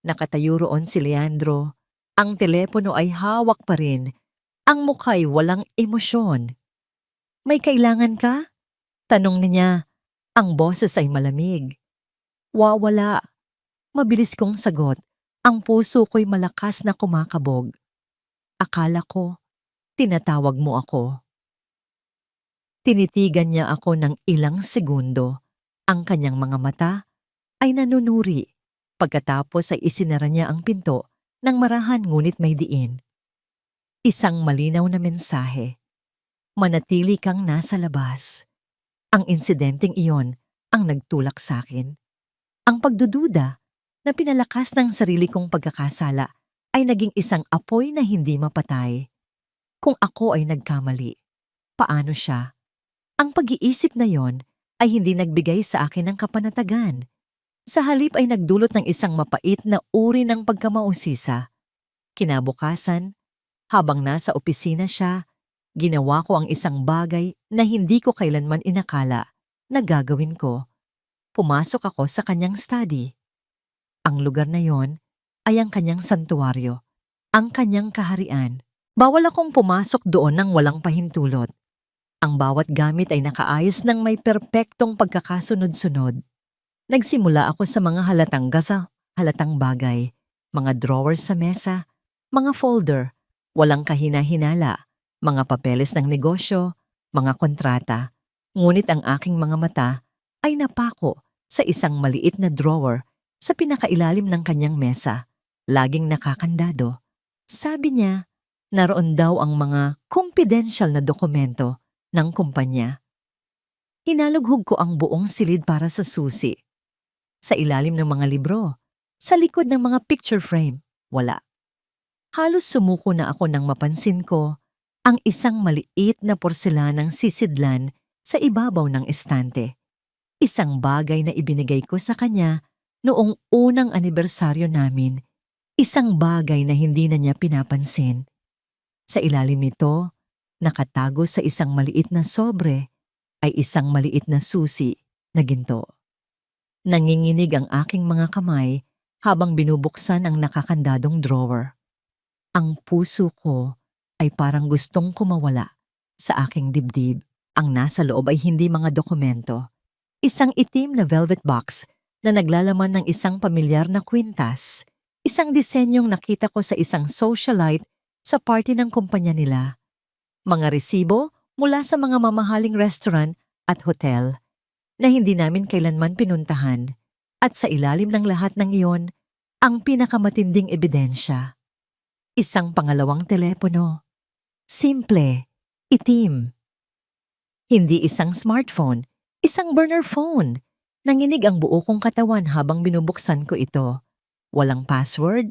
Nakatayo roon si Leandro. Ang telepono ay hawak pa rin. Ang mukha'y walang emosyon. May kailangan ka? Tanong niya. Ang boses ay malamig. Wawala. Mabilis kong sagot. Ang puso ko'y malakas na kumakabog. Akala ko, tinatawag mo ako. Tinitigan niya ako ng ilang segundo. Ang kanyang mga mata ay nanunuri. Pagkatapos ay isinara niya ang pinto ng marahan ngunit may diin. Isang malinaw na mensahe. Manatili kang nasa labas. Ang insidenteng iyon ang nagtulak sa akin. Ang pagdududa na pinalakas ng sarili kong pagkakasala ay naging isang apoy na hindi mapatay. Kung ako ay nagkamali, paano siya? Ang pag-iisip na yon ay hindi nagbigay sa akin ng kapanatagan. Sa halip ay nagdulot ng isang mapait na uri ng pagkamausisa. Kinabukasan, habang nasa opisina siya, ginawa ko ang isang bagay na hindi ko kailanman inakala na gagawin ko. Pumasok ako sa kanyang study. Ang lugar na yon ay ang kanyang santuwaryo, ang kanyang kaharian. Bawal akong pumasok doon ng walang pahintulot. Ang bawat gamit ay nakaayos ng may perpektong pagkakasunod-sunod. Nagsimula ako sa mga halatang bagay, mga drawers sa mesa, mga folder, walang kahina-hinala, mga papeles ng negosyo, mga kontrata. Ngunit ang aking mga mata ay napako sa isang maliit na drawer sa pinakailalim ng kanyang mesa, laging nakakandado. Sabi niya, naroon daw ang mga confidential na dokumento ng kumpanya. Hinalughog ko ang buong silid para sa susi. Sa ilalim ng mga libro, sa likod ng mga picture frame, wala. Halos sumuko na ako nang mapansin ko ang isang maliit na porselanang sisidlan sa ibabaw ng estante. Isang bagay na ibinigay ko sa kanya noong unang anibersaryo namin. Isang bagay na hindi na niya pinapansin. Sa ilalim nito, nakatago sa isang maliit na sobre, ay isang maliit na susi na ginto. Nanginginig ang aking mga kamay habang binubuksan ang nakakandadong drawer. Ang puso ko ay parang gustong kumawala sa aking dibdib. Ang nasa loob ay hindi mga dokumento. Isang itim na velvet box na naglalaman ng isang pamilyar na kwintas. Isang disenyong nakita ko sa isang socialite sa party ng kumpanya nila. Mga resibo mula sa mga mamahaling restaurant at hotel na hindi namin kailanman pinuntahan. At sa ilalim ng lahat ng iyon, ang pinakamatinding ebidensya. Isang pangalawang telepono. Simple, itim. Hindi isang smartphone, isang burner phone. Nanginig ang buo kong katawan habang binubuksan ko ito. Walang password.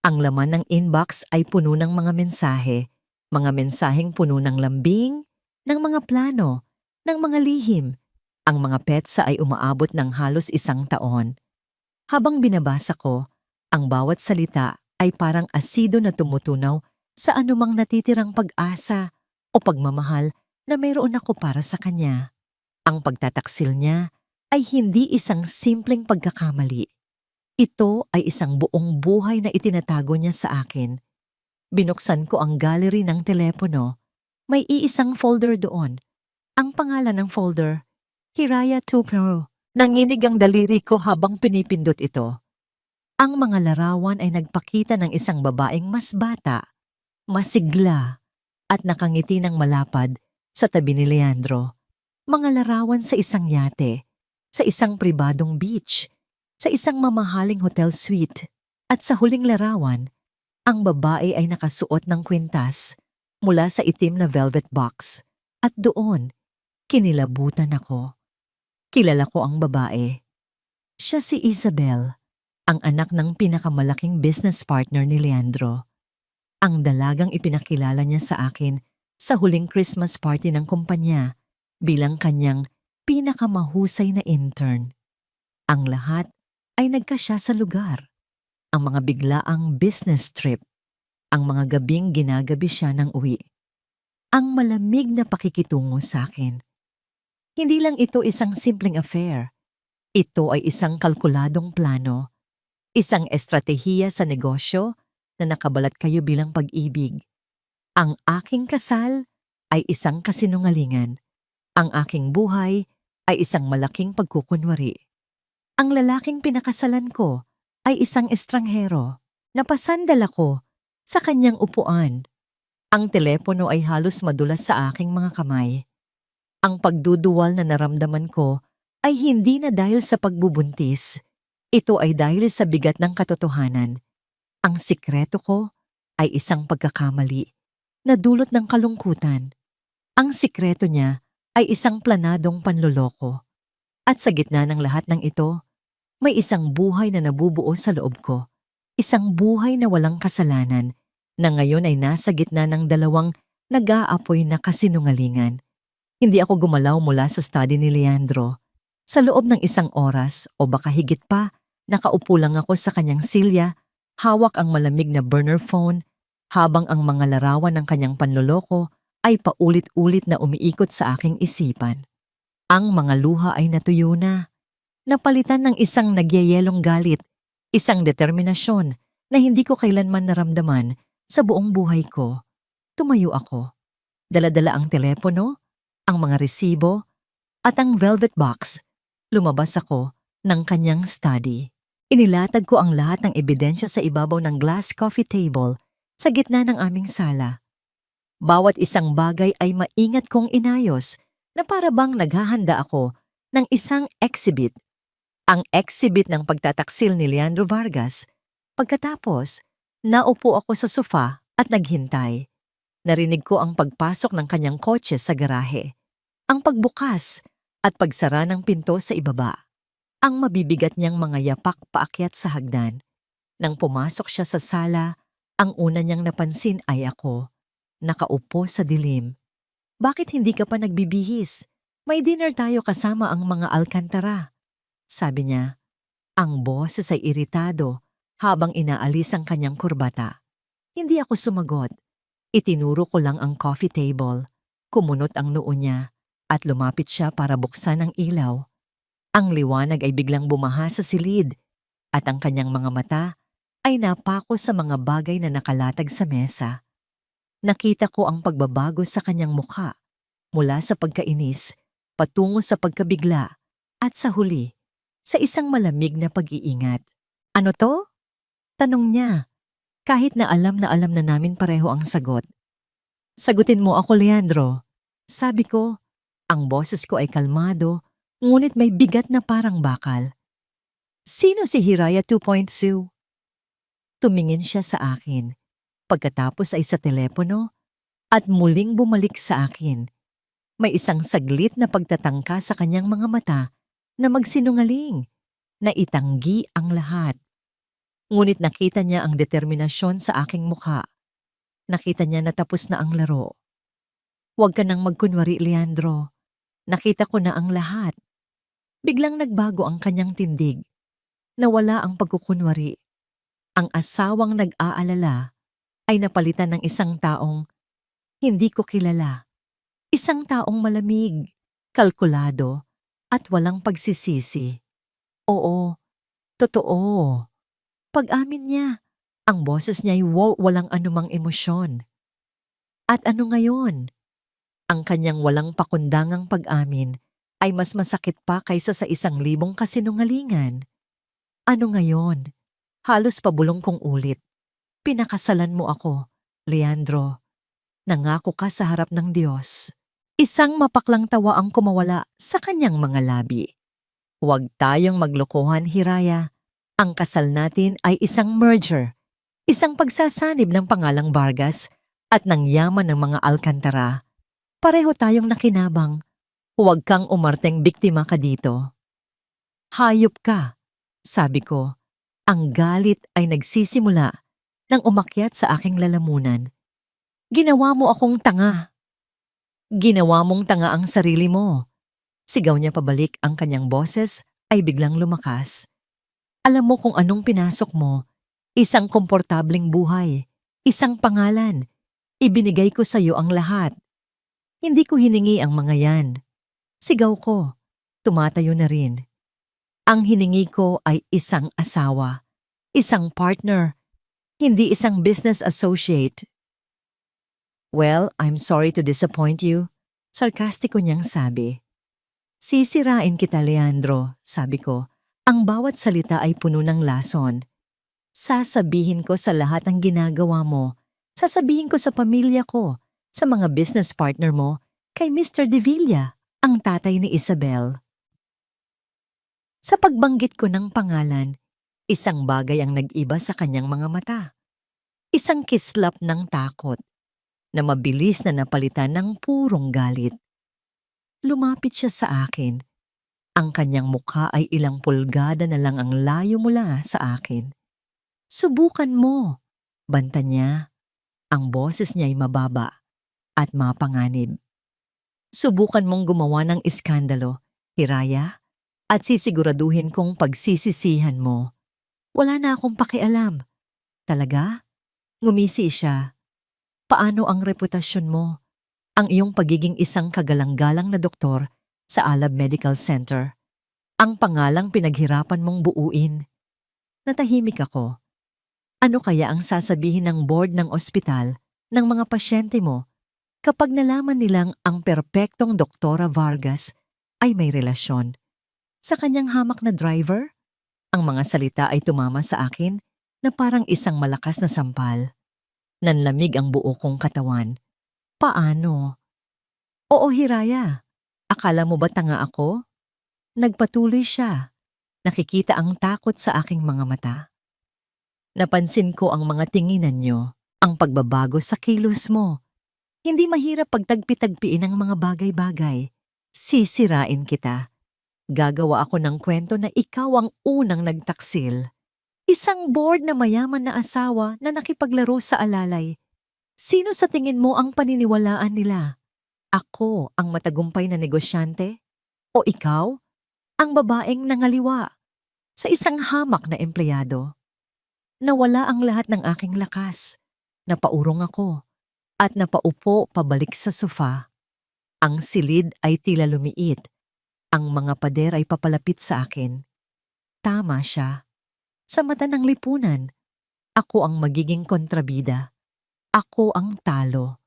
Ang laman ng inbox ay puno ng mga mensaheng puno ng lambing, ng mga plano, ng mga lihim. Ang mga petsa ay umaabot ng halos 1 taon. Habang binabasa ko, ang bawat salita ay parang asido na tumutunaw sa anumang natitirang pag-asa o pagmamahal na mayroon ako para sa kanya. Ang pagtataksil niya ay hindi isang simpleng pagkakamali. Ito ay isang buong buhay na itinatago niya sa akin. Binuksan ko ang gallery ng telepono. May iisang folder doon. Ang pangalan ng folder, Hiraya Tupero. Nanginig ang daliri ko habang pinipindot ito. Ang mga larawan ay nagpakita ng isang babaeng mas bata, masigla, at nakangiti ng malapad sa tabi ni Leandro. Mga larawan sa isang yate, sa isang pribadong beach, sa isang mamahaling hotel suite. At sa huling larawan, ang babae ay nakasuot ng kwintas mula sa itim na velvet box. At doon, kinilabutan ako. Kilala ko ang babae. Siya si Isabel, ang anak ng pinakamalaking business partner ni Leandro. Ang dalagang ipinakilala niya sa akin sa huling Christmas party ng kumpanya bilang kanyang pinakamahusay na intern. Ang lahat ay nagkasya sa lugar. Ang mga biglaang business trip, ang mga gabing ginagabi siya ng uwi. Ang malamig na pakikitungo sa akin. Hindi lang ito isang simpleng affair. Ito ay isang kalkuladong plano, isang estratehiya sa negosyo na nakabalat kayo bilang pag-ibig. Ang aking kasal ay isang kasinungalingan. Ang aking buhay ay isang malaking pagkukunwari. Ang lalaking pinakasalan ko ay isang estranghero. Napasandal ako sa kanyang upuan. Ang telepono ay halos madulas sa aking mga kamay. Ang pagduduwal na naramdaman ko ay hindi na dahil sa pagbubuntis. Ito ay dahil sa bigat ng katotohanan. Ang sikreto ko ay isang pagkakamali na dulot ng kalungkutan. Ang sikreto niya ay isang planadong panloloko. At sa gitna ng lahat ng ito, may isang buhay na nabubuo sa loob ko. Isang buhay na walang kasalanan na ngayon ay nasa gitna ng dalawang nag-aapoy na kasinungalingan. Hindi ako gumalaw mula sa study ni Leandro. Sa loob ng 1 oras o baka higit pa, nakaupo lang ako sa kanyang silya, hawak ang malamig na burner phone, habang ang mga larawan ng kanyang panloloko ay paulit-ulit na umiikot sa aking isipan. Ang mga luha ay natuyo na. Napalitan ng isang nagyayelong galit, isang determinasyon na hindi ko kailanman naramdaman sa buong buhay ko. Tumayo ako. Dala-dala ang telepono, ang mga resibo, at ang velvet box. Lumabas ako ng kanyang study. Inilatag ko ang lahat ng ebidensya sa ibabaw ng glass coffee table sa gitna ng aming sala. Bawat isang bagay ay maingat kong inayos na para bang naghahanda ako ng isang exhibit. Ang exhibit ng pagtataksil ni Leandro Vargas. Pagkatapos, naupo ako sa sofa at naghintay. Narinig ko ang pagpasok ng kanyang kotse sa garahe, ang pagbukas at pagsara ng pinto sa ibaba, ang mabibigat niyang mga yapak paakyat sa hagdan. Nang pumasok siya sa sala, ang una niyang napansin ay ako. nakaupo sa dilim. Bakit hindi ka pa nagbibihis? May dinner tayo kasama ang mga Alcantara. Sabi niya, ang boses ay iritado habang inaalis ang kanyang kurbata. Hindi ako sumagot. Itinuro ko lang ang coffee table. Kumunot ang noo niya at lumapit siya para buksan ang ilaw. Ang liwanag ay biglang bumaha sa silid at ang kanyang mga mata ay napako sa mga bagay na nakalatag sa mesa. Nakita ko ang pagbabago sa kanyang mukha mula sa pagkainis patungo sa pagkabigla at sa huli, sa isang malamig na pag-iingat. Ano to? Tanong niya, kahit na alam na namin pareho ang sagot. Sagutin mo ako, Leandro. Sabi ko, ang boses ko ay kalmado, ngunit may bigat na parang bakal. Sino si Hiraya 2.0? Tumingin siya sa akin. Pagkatapos ay sa telepono at muling bumalik sa akin. May isang saglit na pagtatangka sa kanyang mga mata na magsinungaling, na itanggi ang lahat. Ngunit nakita niya ang determinasyon sa aking mukha. Nakita niya na tapos na ang laro. Huwag ka nang magkunwari, Leandro. Nakita ko na ang lahat. Biglang nagbago ang kanyang tindig. Nawala ang pagkukunwari. Ang asawang nag-aalala ay napalitan ng isang taong hindi ko kilala. Isang taong malamig, kalkulado, at walang pagsisisi. Oo, totoo. Pag-amin niya, ang boses niya ay walang anumang emosyon. At ano ngayon? Ang kanyang walang pakundangang pag-amin ay mas masakit pa kaysa sa 1,000 kasinungalingan. Ano ngayon? Halos pabulong kong ulit. Pinakasalan mo ako, Leandro. Nangako ka sa harap ng Diyos. Isang mapaklang tawa ang kumawala sa kanyang mga labi. Huwag tayong maglokohan, Hiraya. Ang kasal natin ay isang merger, isang pagsasanib ng pangalang Vargas at ng yaman ng mga Alcantara. Pareho tayong nakinabang. Huwag kang umarteng biktima ka dito. Hayop ka, sabi ko. Ang galit ay nagsisimula nang umakyat sa aking lalamunan. Ginawa mo akong tanga. Ginawa mong tanga ang sarili mo. Sigaw niya pabalik, ang kanyang boses ay biglang lumakas. Alam mo kung anong pinasok mo. Isang komportableng buhay. Isang pangalan. Ibinigay ko sa iyo ang lahat. Hindi ko hiningi ang mga yan. Sigaw ko. Tumatayo na rin. Ang hiningi ko ay isang asawa. Isang partner. Hindi isang business associate. Well, I'm sorry to disappoint you. Sarkastiko niyang sabi. Sisirain kita, Leandro, sabi ko. Ang bawat salita ay puno ng lason. Sasabihin ko sa lahat ang ginagawa mo. Sasabihin ko sa pamilya ko, sa mga business partner mo, kay Mr. De Villa, ang tatay ni Isabel. Sa pagbanggit ko ng pangalan, isang bagay ang nag-iba sa kanyang mga mata. Isang kislap ng takot na mabilis na napalitan ng purong galit. Lumapit siya sa akin. Ang kanyang mukha ay ilang pulgada na lang ang layo mula sa akin. Subukan mo, banta niya. Ang boses niya ay mababa at mapanganib. Subukan mong gumawa ng iskandalo, Hiraya, at sisiguraduhin kong pagsisisihan mo. Wala na akong pakialam. Talaga? Ngumisi siya. Paano ang reputasyon mo? Ang iyong pagiging isang kagalang-galang na doktor sa Alab Medical Center. Ang pangalang pinaghirapan mong buuin. Natahimik ako. Ano kaya ang sasabihin ng board ng ospital ng mga pasyente mo kapag nalaman nilang ang perpektong Doktora Vargas ay may relasyon sa kanyang hamak na driver? Ang mga salita ay tumama sa akin na parang isang malakas na sampal. Nanlamig ang buo kong katawan. Paano? Oo, Hiraya. Akala mo ba tanga ako? Nagpatuloy siya. Nakikita ang takot sa aking mga mata. Napansin ko ang mga tinginan niyo, ang pagbabago sa kilos mo. Hindi mahirap pagtagpi-tagpiin ang mga bagay-bagay. Sisirain kita. Gagawa ako ng kwento na ikaw ang unang nagtaksil. Isang bored na mayaman na asawa na nakipaglaro sa alalay. Sino sa tingin mo ang paniniwalaan nila? Ako ang matagumpay na negosyante? O ikaw, ang babaeng nangaliwa sa isang hamak na empleyado? Nawala ang lahat ng aking lakas. Napaurong ako at napaupo pabalik sa sofa. Ang silid ay tila lumiit. Ang mga pader ay papalapit sa akin. Tama siya. Sa mata ng lipunan, ako ang magiging kontrabida. Ako ang talo.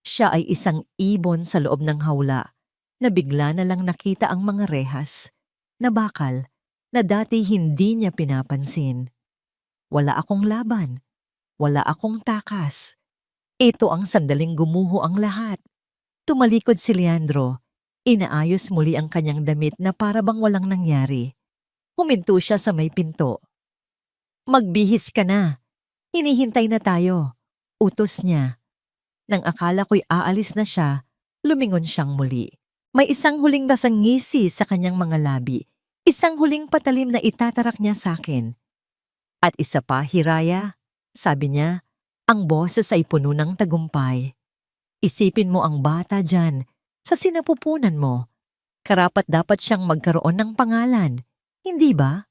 Siya ay isang ibon sa loob ng hawla na bigla na lang nakita ang mga rehas na bakal na dati hindi niya pinapansin. Wala akong laban. Wala akong takas. Ito ang sandaling gumuho ang lahat. Tumalikod si Leandro. Inaayos muli ang kanyang damit na para bang walang nangyari. Huminto siya sa may pinto. Magbihis ka na. Hinihintay na tayo. Utos niya. Nang akala ko'y aalis na siya, lumingon siyang muli. May isang huling basang ngisi sa kanyang mga labi. Isang huling patalim na itatarak niya sa akin. At isa pa, Hiraya, sabi niya, ang boses ay puno ng tagumpay. Isipin mo ang bata dyan, sa sinapupunan mo. Karapat dapat siyang magkaroon ng pangalan, hindi ba?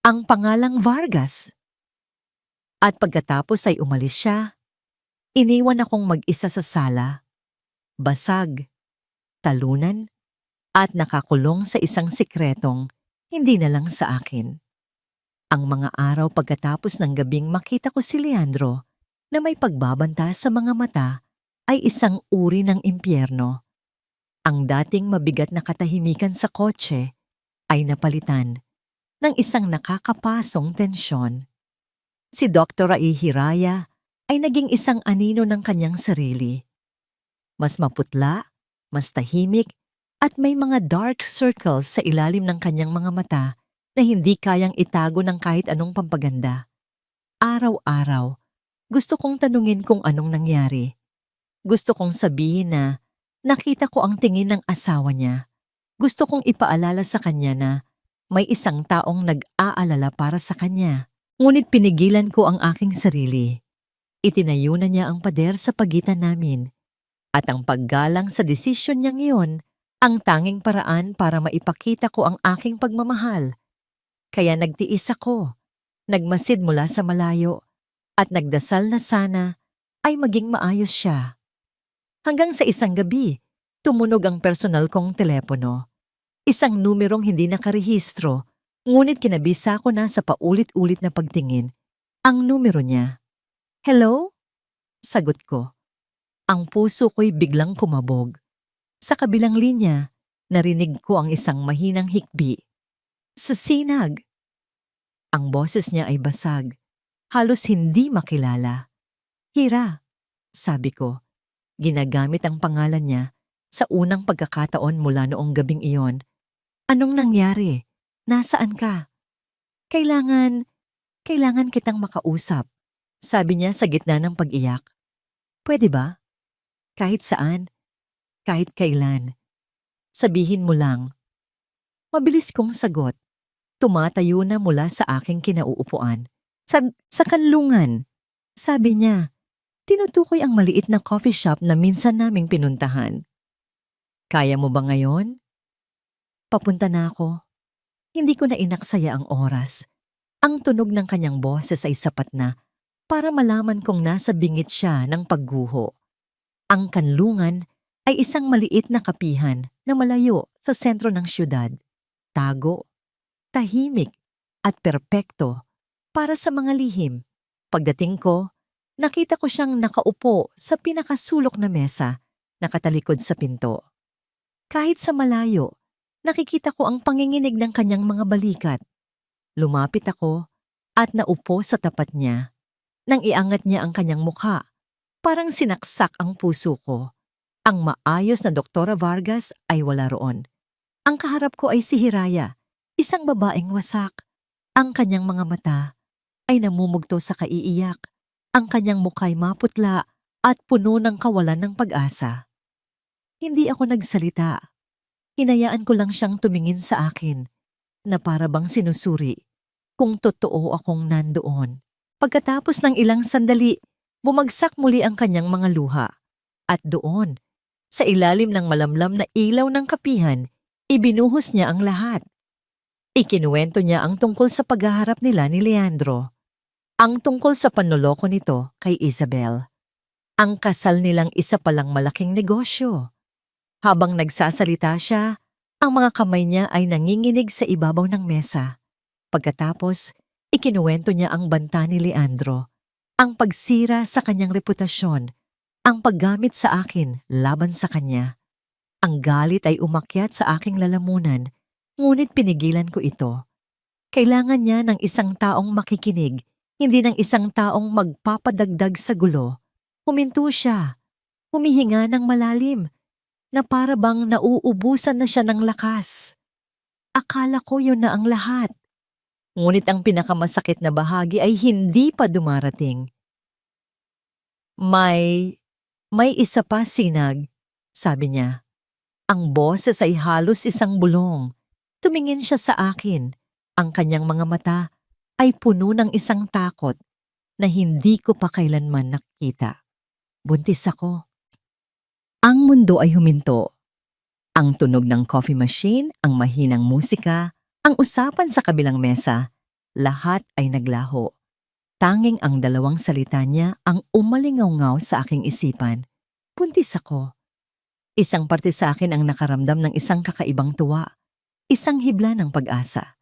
Ang pangalang Vargas. At pagkatapos ay umalis siya. Iniwan akong mag-isa sa sala. Basag, talunan, at nakakulong sa isang sikretong hindi na lang sa akin. Ang mga araw pagkatapos ng gabing makita ko si Leandro na may pagbabanta sa mga mata ay isang uri ng impyerno. Ang dating mabigat na katahimikan sa kotse ay napalitan ng isang nakakapasong tensyon. Si Dr. Hiraya ay naging isang anino ng kanyang sarili. Mas maputla, mas tahimik, at may mga dark circles sa ilalim ng kanyang mga mata na hindi kayang itago ng kahit anong pampaganda. Araw-araw, gusto kong tanungin kung anong nangyari. Gusto kong sabihin na nakita ko ang tingin ng asawa niya. Gusto kong ipaalala sa kanya na may isang taong nag-aalala para sa kanya. Ngunit pinigilan ko ang aking sarili. Itinayo na niya ang pader sa pagitan namin. At ang paggalang sa desisyon niyang iyon, ang tanging paraan para maipakita ko ang aking pagmamahal. Kaya nagtiis ako, nagmasid mula sa malayo, at nagdasal na sana ay maging maayos siya. Hanggang sa isang gabi, tumunog ang personal kong telepono. Isang numerong hindi nakarehistro, ngunit kinabisa ko na sa paulit-ulit na pagtingin ang numero niya. Hello? Sagot ko. Ang puso ko'y biglang kumabog. Sa kabilang linya, narinig ko ang isang mahinang hikbi. Sa sinag. Ang boses niya ay basag, halos hindi makilala. Hira, sabi ko. Ginagamit ang pangalan niya sa unang pagkakataon mula noong gabing iyon. Anong nangyari? Nasaan ka? Kailangan kitang makausap, sabi niya sa gitna ng pag-iyak. Pwede ba? Kahit saan, kahit kailan. Sabihin mo lang. Mabilis kong sagot. Tumatayo na mula sa aking kinauupuan. Sa kanlungan, sabi niya. Tinutukoy ang maliit na coffee shop na minsan naming pinuntahan. Kaya mo ba ngayon? Papunta na ako. Hindi ko na inaksaya ang oras. Ang tunog ng kanyang boses ay sapat na para malaman kong nasa bingit siya ng pagguho. Ang kanlungan ay isang maliit na kapihan na malayo sa sentro ng syudad. Tago, tahimik, at perpekto para sa mga lihim. Pagdating ko, nakita ko siyang nakaupo sa pinakasulok na mesa, nakatalikod sa pinto. Kahit sa malayo, nakikita ko ang panginginig ng kanyang mga balikat. Lumapit ako at naupo sa tapat niya. Nang iangat niya ang kanyang mukha, parang sinaksak ang puso ko. Ang maayos na Dr. Vargas ay wala roon. Ang kaharap ko ay si Hiraya, isang babaeng wasak. Ang kanyang mga mata ay namumugto sa kaiiyak. Ang kanyang mukha'y maputla at puno ng kawalan ng pag-asa. Hindi ako nagsalita. Hinayaan ko lang siyang tumingin sa akin na para bang sinusuri kung totoo akong nandoon. Pagkatapos ng ilang sandali, Bumagsak muli ang kanyang mga luha. At doon, sa ilalim ng malamlam na ilaw ng kapihan, ibinuhos niya ang lahat. Ikinuwento niya ang tungkol sa paghaharap nila ni Leandro. Ang tungkol sa panloloko nito kay Isabel. Ang kasal nilang isa palang malaking negosyo. Habang nagsasalita siya, ang mga kamay niya ay nanginginig sa ibabaw ng mesa. Pagkatapos, ikinuwento niya ang banta ni Leandro, ang pagsira sa kanyang reputasyon, ang paggamit sa akin laban sa kanya. Ang galit ay umakyat sa aking lalamunan, ngunit pinigilan ko ito. Kailangan niya ng isang taong makikinig, hindi ng isang taong magpapadagdag sa gulo. Huminto siya, humihinga ng malalim, na para bang nauubusan na siya ng lakas. Akala ko yun na ang lahat. Ngunit ang pinakamasakit na bahagi ay hindi pa dumarating. May isa pa, Sinag, sabi niya. Ang boses ay halos isang bulong. Tumingin siya sa akin. Ang kanyang mga mata ay puno ng isang takot na hindi ko pa kailanman nakita. Buntis ako. Ang mundo ay huminto. Ang tunog ng coffee machine, ang mahinang musika, ang usapan sa kabilang mesa, lahat ay naglaho. Tanging ang dalawang salita niya ang umalingaw-ngaw sa aking isipan. Buntis ako. Isang parte sa akin ang nakaramdam ng isang kakaibang tuwa, isang hibla ng pag-asa.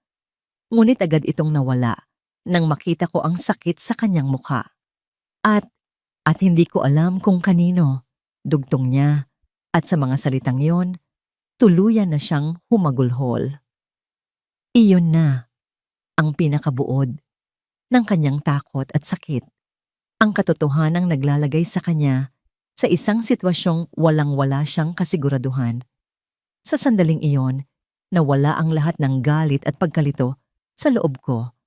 Ngunit agad itong nawala nang makita ko ang sakit sa kanyang mukha. At hindi ko alam kung kanino, dugtong niya, at sa mga salitang yon, tuluyan na siyang humagulhol. Iyon na ang pinakabuod ng kanyang takot at sakit. Ang katotohanang naglalagay sa kanya sa isang sitwasyong walang-wala siyang kasiguraduhan. Sa sandaling iyon, nawala ang lahat ng galit at pagkalito sa loob ko.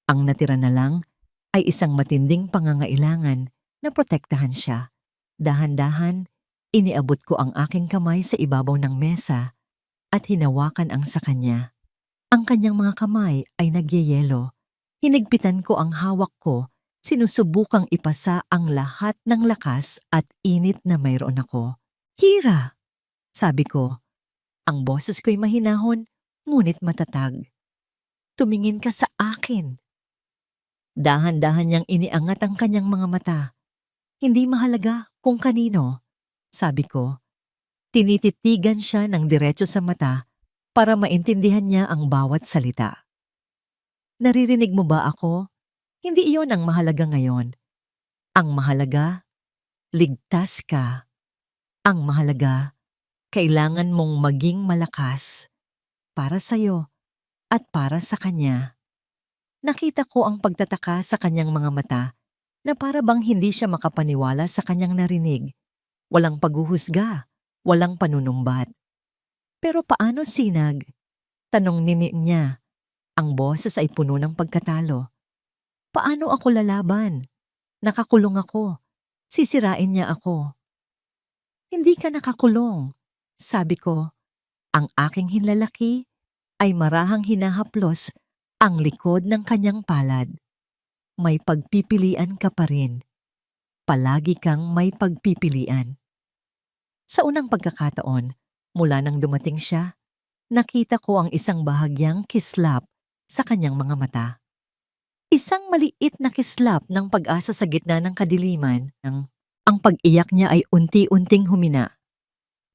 Ang natira na lang ay isang matinding pangangailangan na protektahan siya. Dahan-dahan, iniabot ko ang aking kamay sa ibabaw ng mesa at hinawakan ang sa kanya. Ang kanyang mga kamay ay nagyeyelo. Hinigpitan ko ang hawak ko, sinusubukang ipasa ang lahat ng lakas at init na mayroon ako. Hira! Sabi ko. Ang boses ko'y mahinahon, ngunit matatag. Tumingin ka sa akin. Dahan-dahan niyang iniangat ang kanyang mga mata. Hindi mahalaga kung kanino, sabi ko. Tinititigan siya ng diretso sa mata para maintindihan niya ang bawat salita. Naririnig mo ba ako? Hindi iyon ang mahalaga ngayon. Ang mahalaga, ligtas ka. Ang mahalaga, kailangan mong maging malakas para sa'yo at para sa kanya. Nakita ko ang pagtataka sa kanyang mga mata na para bang hindi siya makapaniwala sa kanyang narinig. Walang paghuhusga, walang panunumbat. Pero paano, Sinag? Tanong niya. Ang boses ay puno ng pagkatalo. Paano ako lalaban? Nakakulong ako. Sisirain niya ako. Hindi ka nakakulong. Sabi ko, ang aking hinlalaki ay marahang hinahaplos ang likod ng kanyang palad. May pagpipilian ka pa rin. Palagi kang may pagpipilian. Sa unang pagkakataon, mula nang dumating siya, nakita ko ang isang bahagyang kislap sa kanyang mga mata. Isang maliit na kislap ng pag-asa sa gitna ng kadiliman. Ang pag-iyak niya ay unti-unting humina.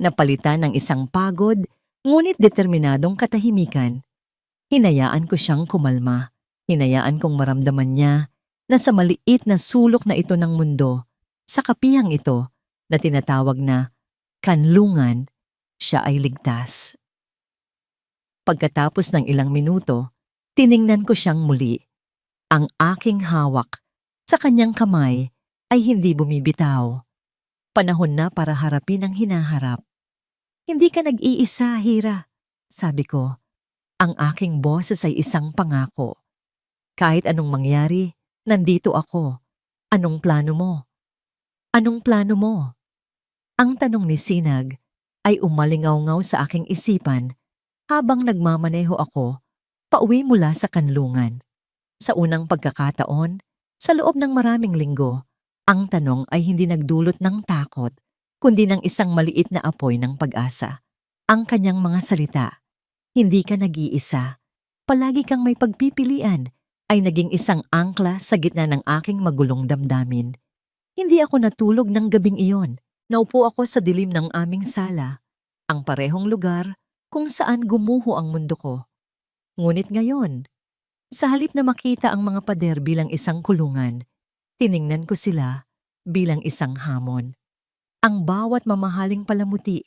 Napalitan ng isang pagod, ngunit determinadong katahimikan. Hinayaan ko siyang kumalma. Hinayaan kong maramdaman niya na sa maliit na sulok na ito ng mundo, sa kapihang ito na tinatawag na kanlungan, siya ay ligtas. Pagkatapos ng ilang minuto, tiningnan ko siyang muli. Ang aking hawak sa kanyang kamay ay hindi bumibitaw. Panahon na para harapin ang hinaharap. Hindi ka nag-iisa, Hira, sabi ko. Ang aking boses ay isang pangako. Kahit anong mangyari, nandito ako. Anong plano mo? Anong plano mo? Ang tanong ni Sinag ay umalingaw-ngaw sa aking isipan habang nagmamaneho ako pauwi mula sa kanlungan. Sa unang pagkakataon, sa loob ng maraming linggo, Ang tanong ay hindi nagdulot ng takot, kundi ng isang maliit na apoy ng pag-asa. Ang kanyang mga salita, hindi ka nag-iisa, palagi kang may pagpipilian, ay naging isang angkla sa gitna ng aking magulong damdamin. Hindi ako natulog ng gabing iyon. Naupo ako sa dilim ng aming sala, ang parehong lugar kung saan gumuho ang mundo ko. Ngunit ngayon, sa halip na makita ang mga pader bilang isang kulungan, tiningnan ko sila bilang isang hamon. Ang bawat mamahaling palamuti,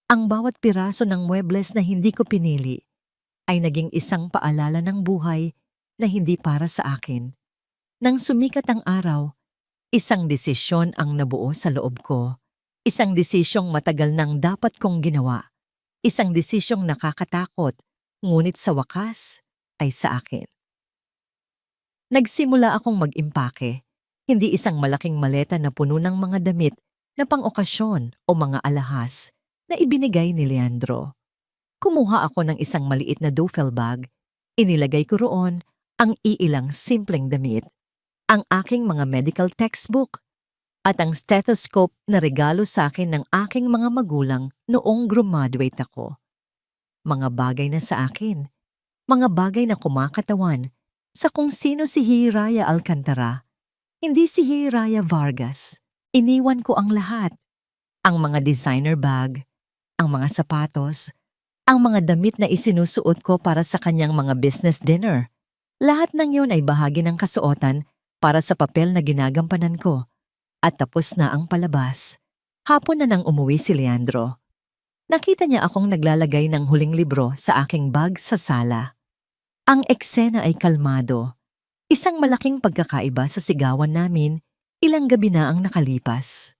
ang bawat piraso ng muebles na hindi ko pinili, ay naging isang paalala ng buhay na hindi para sa akin. Nang sumikat ang araw, isang desisyon ang nabuo sa loob ko. Isang desisyong matagal nang dapat kong ginawa. Isang desisyong nakakatakot, ngunit sa wakas ay sa akin. Nagsimula akong mag-impake, hindi isang malaking maleta na puno ng mga damit na pang-okasyon o mga alahas na ibinigay ni Leandro. Kumuha ako ng isang maliit na duffel bag, inilagay ko roon ang iilang simpleng damit, ang aking mga medical textbook, at ang stethoscope na regalo sa akin ng aking mga magulang noong graduate ako. Mga bagay na sa akin, mga bagay na kumakatawan sa kung sino si Hiraya Alcantara, hindi si Hiraya Vargas. Iniwan ko ang lahat, ang mga designer bag, ang mga sapatos, ang mga damit na isinusuot ko para sa kanyang mga business dinner. Lahat ng yon ay bahagi ng kasuotan para sa papel na ginagampanan ko. At tapos na ang palabas. Hapon na nang umuwi si Leandro. Nakita niya akong naglalagay ng huling libro sa aking bag sa sala. Ang eksena ay kalmado. Isang malaking pagkakaiba sa sigawan namin, ilang gabi na ang nakalipas.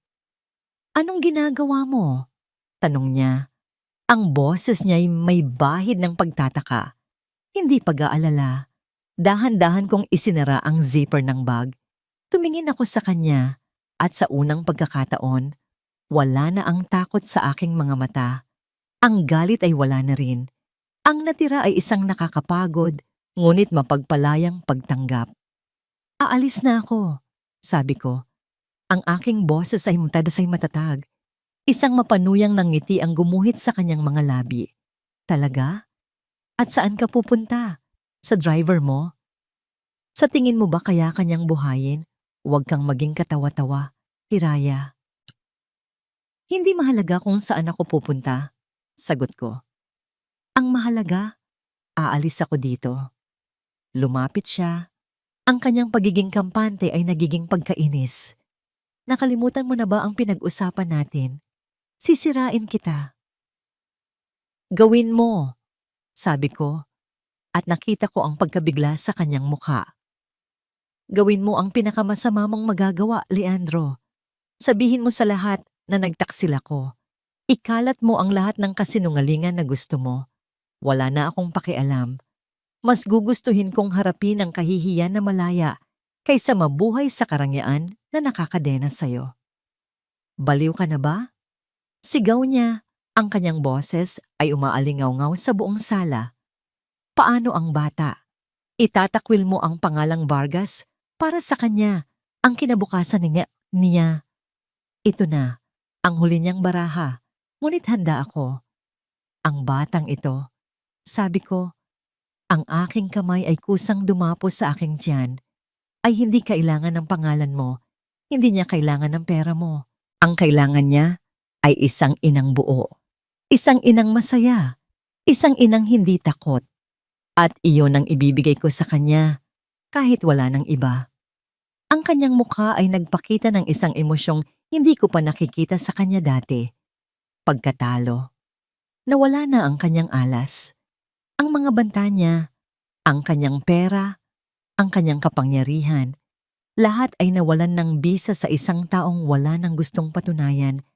"Anong ginagawa mo?" tanong niya. Ang boses niya ay may bahid ng pagtataka. Hindi pag-aalala. Dahan-dahan kong isinara ang zipper ng bag. Tumingin ako sa kanya. At sa unang pagkakataon, wala na ang takot sa aking mga mata. Ang galit ay wala na rin. Ang natira ay isang nakakapagod, ngunit mapagpalayang pagtanggap. "Aalis na ako," sabi ko. Ang aking boses ay matatag. Isang mapanuyang ng ngiti ang gumuhit sa kanyang mga labi. "Talaga? At saan ka pupunta? Sa driver mo? Sa tingin mo ba kaya kanyang buhayin? Huwag kang maging katawa-tawa, Hiraya." "Hindi mahalaga kung saan ako pupunta," sagot ko. "Ang mahalaga, aalis ako dito." Lumapit siya. Ang kanyang pagiging kampante ay nagiging pagkainis. "Nakalimutan mo na ba ang pinag-usapan natin? Sisirain kita." "Gawin mo," sabi ko, at nakita ko ang pagkabigla sa kanyang mukha. "Gawin mo ang pinakamasama mong magagawa, Leandro. Sabihin mo sa lahat na nagtaksil ako. Ikalat mo ang lahat ng kasinungalingan na gusto mo. Wala na akong pakialam. Mas gugustuhin kong harapin ang kahihiyan na malaya kaysa mabuhay sa karangyaan na nakakadena sa'yo." "Baliw ka na ba?" Sigaw niya. Ang kanyang boses ay umaalingaw-ngaw sa buong sala. "Paano ang bata? Itatakwil mo ang pangalang Vargas para sa kanya, ang kinabukasan niya. Ito na, ang huli niyang baraha, ngunit handa ako. Ang batang ito," sabi ko, "ang aking kamay ay kusang dumapo sa aking tiyan, ay hindi kailangan ng pangalan mo, hindi niya kailangan ng pera mo. Ang kailangan niya ay isang inang buo, isang inang masaya, isang inang hindi takot. At iyon ang ibibigay ko sa kanya, kahit wala ng iba." Ang kanyang mukha ay nagpakita ng isang emosyong hindi ko pa nakikita sa kanya dati. Pagkatalo. Nawala na ang kanyang alas. Ang mga banta niya, ang kanyang pera, ang kanyang kapangyarihan, lahat ay nawalan ng bisa sa isang taong wala nang gustong patunayan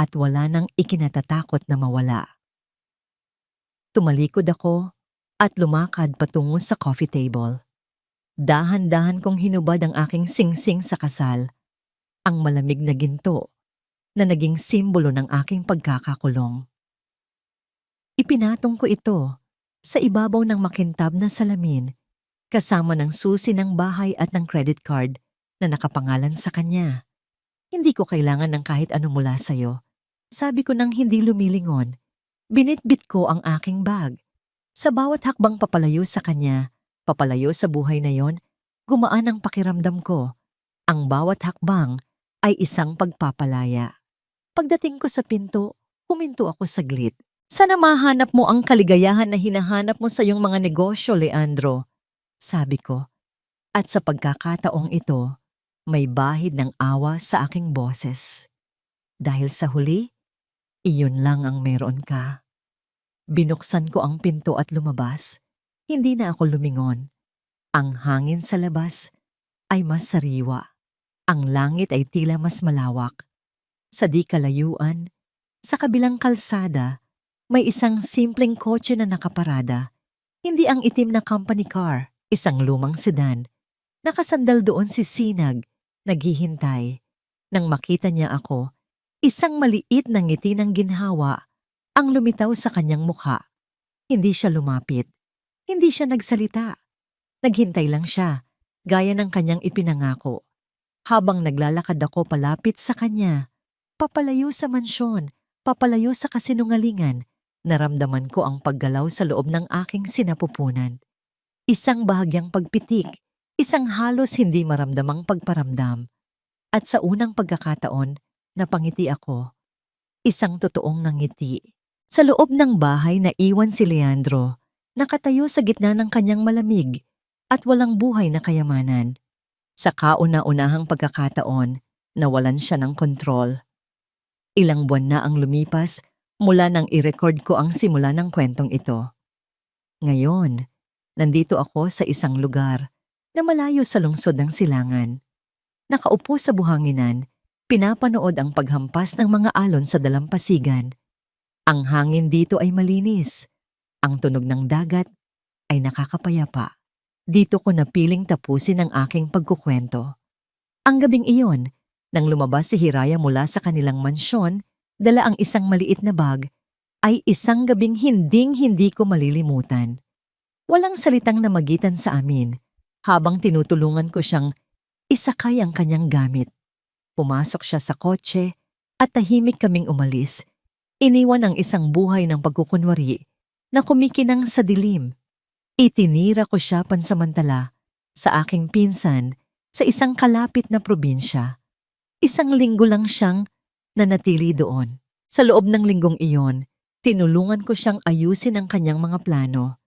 at wala nang ikinatatakot na mawala. Tumalikod ako at lumakad patungo sa coffee table. Dahan-dahan kong hinubad ang aking singsing sa kasal, ang malamig na ginto na naging simbolo ng aking pagkakakulong. Ipinatong ko ito sa ibabaw ng makintab na salamin kasama ng susi ng bahay at ng credit card na nakapangalan sa kanya. Hindi ko kailangan ng kahit ano mula sa'yo. Sabi ko nang hindi lumilingon. Binitbit ko ang aking bag. Sa bawat hakbang papalayo sa kanya, papalayo sa buhay na yon, gumaan ang pakiramdam ko. Ang bawat hakbang ay isang pagpapalaya. Pagdating ko sa pinto, huminto ako saglit. Sana mahanap mo ang kaligayahan na hinahanap mo sa iyong mga negosyo, Leandro. Sabi ko. At sa pagkakataong ito, may bahid ng awa sa aking boses. Dahil sa huli, iyon lang ang meron ka. Binuksan ko ang pinto at lumabas. Hindi na ako lumingon. Ang hangin sa labas ay mas sariwa. Ang langit ay tila mas malawak. Sa di kalayuan, sa kabilang kalsada, may isang simpleng kotse na nakaparada. Hindi ang itim na company car, isang lumang sedan. Nakasandal doon si Sinag, naghihintay. Nang makita niya ako, isang maliit na ngiti ng ginhawa ang lumitaw sa kanyang mukha. Hindi siya lumapit. Hindi siya nagsalita. Naghintay lang siya, gaya ng kanyang ipinangako. Habang naglalakad ako palapit sa kanya, papalayo sa mansyon, papalayo sa kasinungalingan, naramdaman ko ang paggalaw sa loob ng aking sinapupunan. Isang bahagyang pagpitik, isang halos hindi maramdamang pagparamdam. At sa unang pagkakataon, napangiti ako. Isang totoong nangiti. Sa loob ng bahay na iwan si Leandro, nakatayo sa gitna ng kanyang malamig at walang buhay na kayamanan. Sa kauna-unahang pagkakataon, nawalan siya ng kontrol. Ilang buwan na ang lumipas mula nang i-record ko ang simula ng kwentong ito. Ngayon, nandito ako sa isang lugar na malayo sa lungsod ng Silangan. Nakaupo sa buhanginan, pinapanood ang paghampas ng mga alon sa dalampasigan. Ang hangin dito ay malinis. Ang tunog ng dagat ay nakakapayapa. Dito ko napiling tapusin ang aking pagkukwento. Ang gabing iyon, nang lumabas si Hiraya mula sa kanilang mansyon, dala ang isang maliit na bag, ay isang gabing hinding-hindi ko malilimutan. Walang salitang namagitan sa amin, habang tinutulungan ko siyang isakay ang kanyang gamit. Pumasok siya sa kotse at tahimik kaming umalis. Iniwan ang isang buhay ng pagkukunwari na kumikinang sa dilim. Itinira ko siya pansamantala sa aking pinsan sa isang kalapit na probinsya. Isang linggo lang siyang nanatili doon. Sa loob ng linggong iyon, tinulungan ko siyang ayusin ang kanyang mga plano.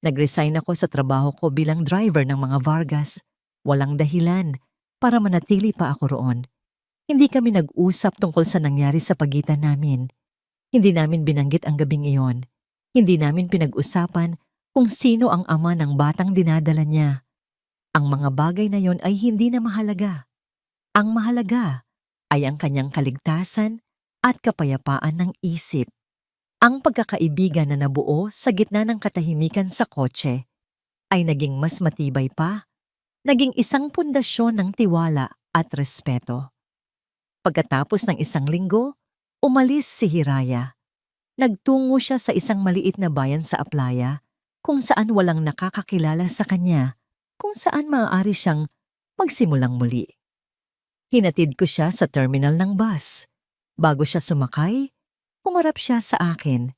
Nag-resign ako sa trabaho ko bilang driver ng mga Vargas. Walang dahilan para manatili pa ako roon. Hindi kami nag-usap tungkol sa nangyari sa pagitan namin. Hindi namin binanggit ang gabing iyon. Hindi namin pinag-usapan kung sino ang ama ng batang dinadala niya. Ang mga bagay na yon ay hindi na mahalaga. Ang mahalaga ay ang kanyang kaligtasan at kapayapaan ng isip. Ang pagkakaibigan na nabuo sa gitna ng katahimikan sa kotse ay naging mas matibay pa, naging isang pundasyon ng tiwala at respeto. Pagkatapos ng isang linggo, umalis si Hiraya. Nagtungo siya sa isang maliit na bayan sa Aplaya kung saan walang nakakakilala sa kanya, kung saan maaari siyang magsimulang muli. Hinatid ko siya sa terminal ng bus. Bago siya sumakay, humarap siya sa akin.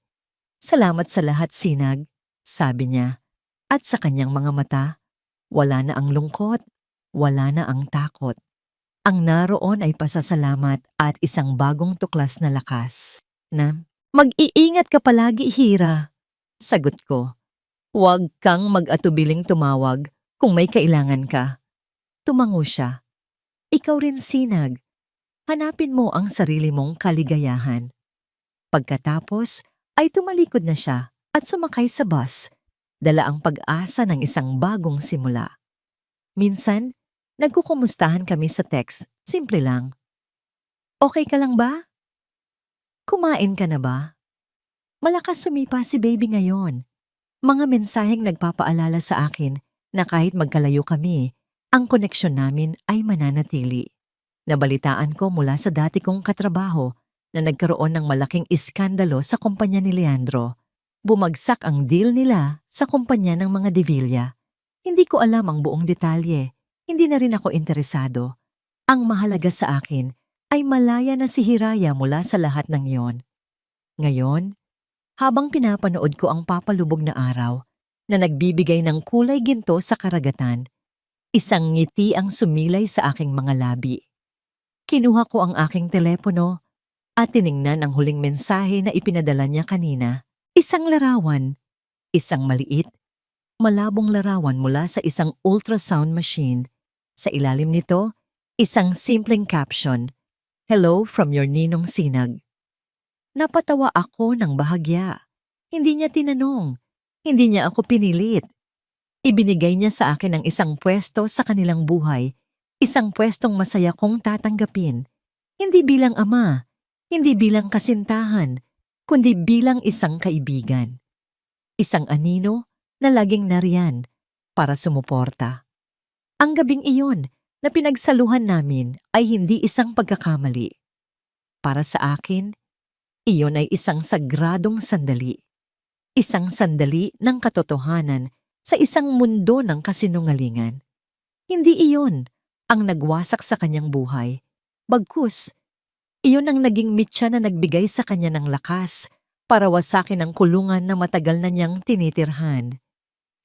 "Salamat sa lahat, Sinag," sabi niya. At sa kanyang mga mata, wala na ang lungkot, wala na ang takot. Ang naroon ay pasasalamat at isang bagong tuklas na lakas. "Mag-iingat ka palagi, Hira," sagot ko. "Huwag kang mag-atubiling tumawag kung may kailangan ka." Tumango siya. "Ikaw rin, Sinag. Hanapin mo ang sarili mong kaligayahan." Pagkatapos ay tumalikod na siya at sumakay sa bus, dala ang pag-asa ng isang bagong simula. Minsan, nagkukumustahan kami sa text, simple lang. "Okay ka lang ba? Kumain ka na ba? Malakas sumipa si baby ngayon." Mga mensaheng nagpapaalala sa akin na kahit magkalayo kami, ang koneksyon namin ay mananatili. Nabalitaan ko mula sa dati kong katrabaho na nagkaroon ng malaking iskandalo sa kumpanya ni Leandro. Bumagsak ang deal nila sa kumpanya ng mga Devilla. Hindi ko alam ang buong detalye. Hindi na rin ako interesado. Ang mahalaga sa akin, ay malaya na si Hiraya mula sa lahat ng iyon. Ngayon, habang pinapanood ko ang papalubog na araw na nagbibigay ng kulay ginto sa karagatan, isang ngiti ang sumilay sa aking mga labi. Kinuha ko ang aking telepono at tiningnan ang huling mensahe na ipinadala niya kanina. Isang larawan, isang maliit, malabong larawan mula sa isang ultrasound machine. Sa ilalim nito, isang simpleng caption, "Hello from your Ninong Sinag." Napatawa ako ng bahagya. Hindi niya tinanong, hindi niya ako pinilit. Ibinigay niya sa akin ang isang pwesto sa kanilang buhay, isang pwestong masaya kong tatanggapin. Hindi bilang ama, hindi bilang kasintahan, kundi bilang isang kaibigan. Isang anino na laging nariyan para sumuporta. Ang gabing iyon na pinagsaluhan namin ay hindi isang pagkakamali. Para sa akin, iyon ay isang sagradong sandali. Isang sandali ng katotohanan sa isang mundo ng kasinungalingan. Hindi iyon ang nagwasak sa kanyang buhay. Bagkus, iyon ang naging mitya na nagbigay sa kanya ng lakas para wasakin ang kulungan na matagal na niyang tinitirhan.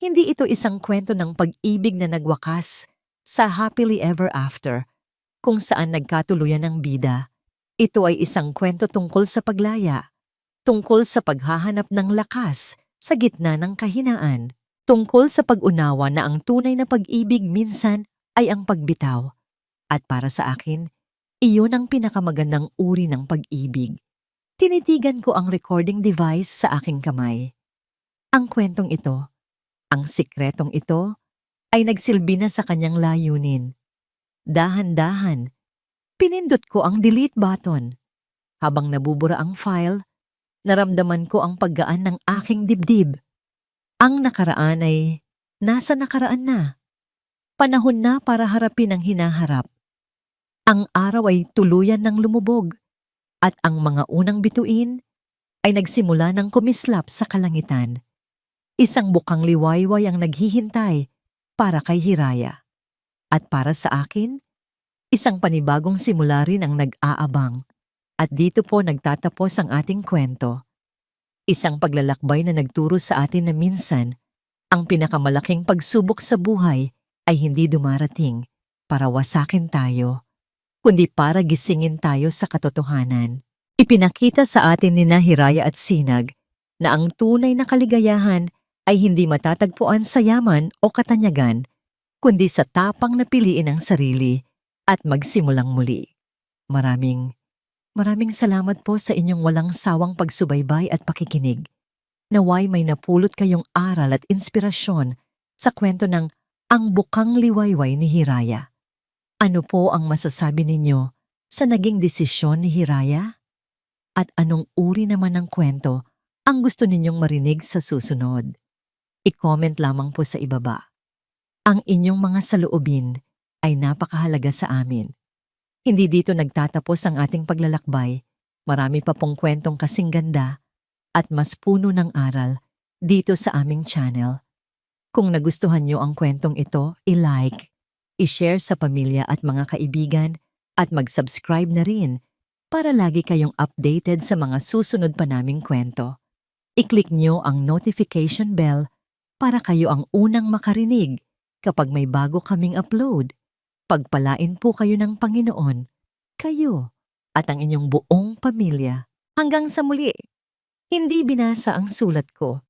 Hindi ito isang kwento ng pag-ibig na nagwakas sa happily ever after, kung saan nagkatuluyan ng bida. Ito ay isang kwento tungkol sa paglaya, tungkol sa paghahanap ng lakas sa gitna ng kahinaan, tungkol sa pag-unawa na ang tunay na pag-ibig minsan ay ang pagbitaw. At para sa akin, iyon ang pinakamagandang uri ng pag-ibig. Tinitigan ko ang recording device sa aking kamay. Ang kwentong ito, ang sikretong ito, ay nagsilbi na sa kanyang layunin. Dahan-dahan, pinindot ko ang delete button. Habang nabubura ang file, naramdaman ko ang paggaan ng aking dibdib. Ang nakaraan ay nasa nakaraan na. Panahon na para harapin ang hinaharap. Ang araw ay tuluyan ng lumubog at ang mga unang bituin ay nagsimula ng kumislap sa kalangitan. Isang bukang liwayway ang naghihintay para kay Hiraya. At para sa akin, isang panibagong simula rin ang nag-aabang. At dito po nagtatapos ang ating kwento. Isang paglalakbay na nagturo sa atin na minsan, ang pinakamalaking pagsubok sa buhay ay hindi dumarating para wasakin tayo, kundi para gisingin tayo sa katotohanan. Ipinakita sa atin ni Hiraya at Sinag na ang tunay na kaligayahan ay hindi matatagpuan sa yaman o katanyagan, kundi sa tapang na piliin ang sarili at magsimulang muli. Maraming salamat po sa inyong walang sawang pagsubaybay at pakikinig. Naway may napulot kayong aral at inspirasyon sa kwento ng Ang Bukang Liwayway ni Hiraya. Ano po ang masasabi ninyo sa naging desisyon ni Hiraya? At anong uri naman ng kwento ang gusto ninyong marinig sa susunod? I-comment lamang po sa ibaba. Ang inyong mga saloobin ay napakahalaga sa amin. Hindi dito nagtatapos ang ating paglalakbay. Marami pa pong kwentong kasing ganda at mas puno ng aral dito sa aming channel. Kung nagustuhan nyo ang kwentong ito, i-like, i-share sa pamilya at mga kaibigan at mag-subscribe na rin para lagi kayong updated sa mga susunod pa naming kwento. I-click nyo ang notification bell para kayo ang unang makarinig kapag may bago kaming upload. Pagpalain po kayo ng Panginoon, kayo at ang inyong buong pamilya. Hanggang sa muli, hindi binasa ang sulat ko,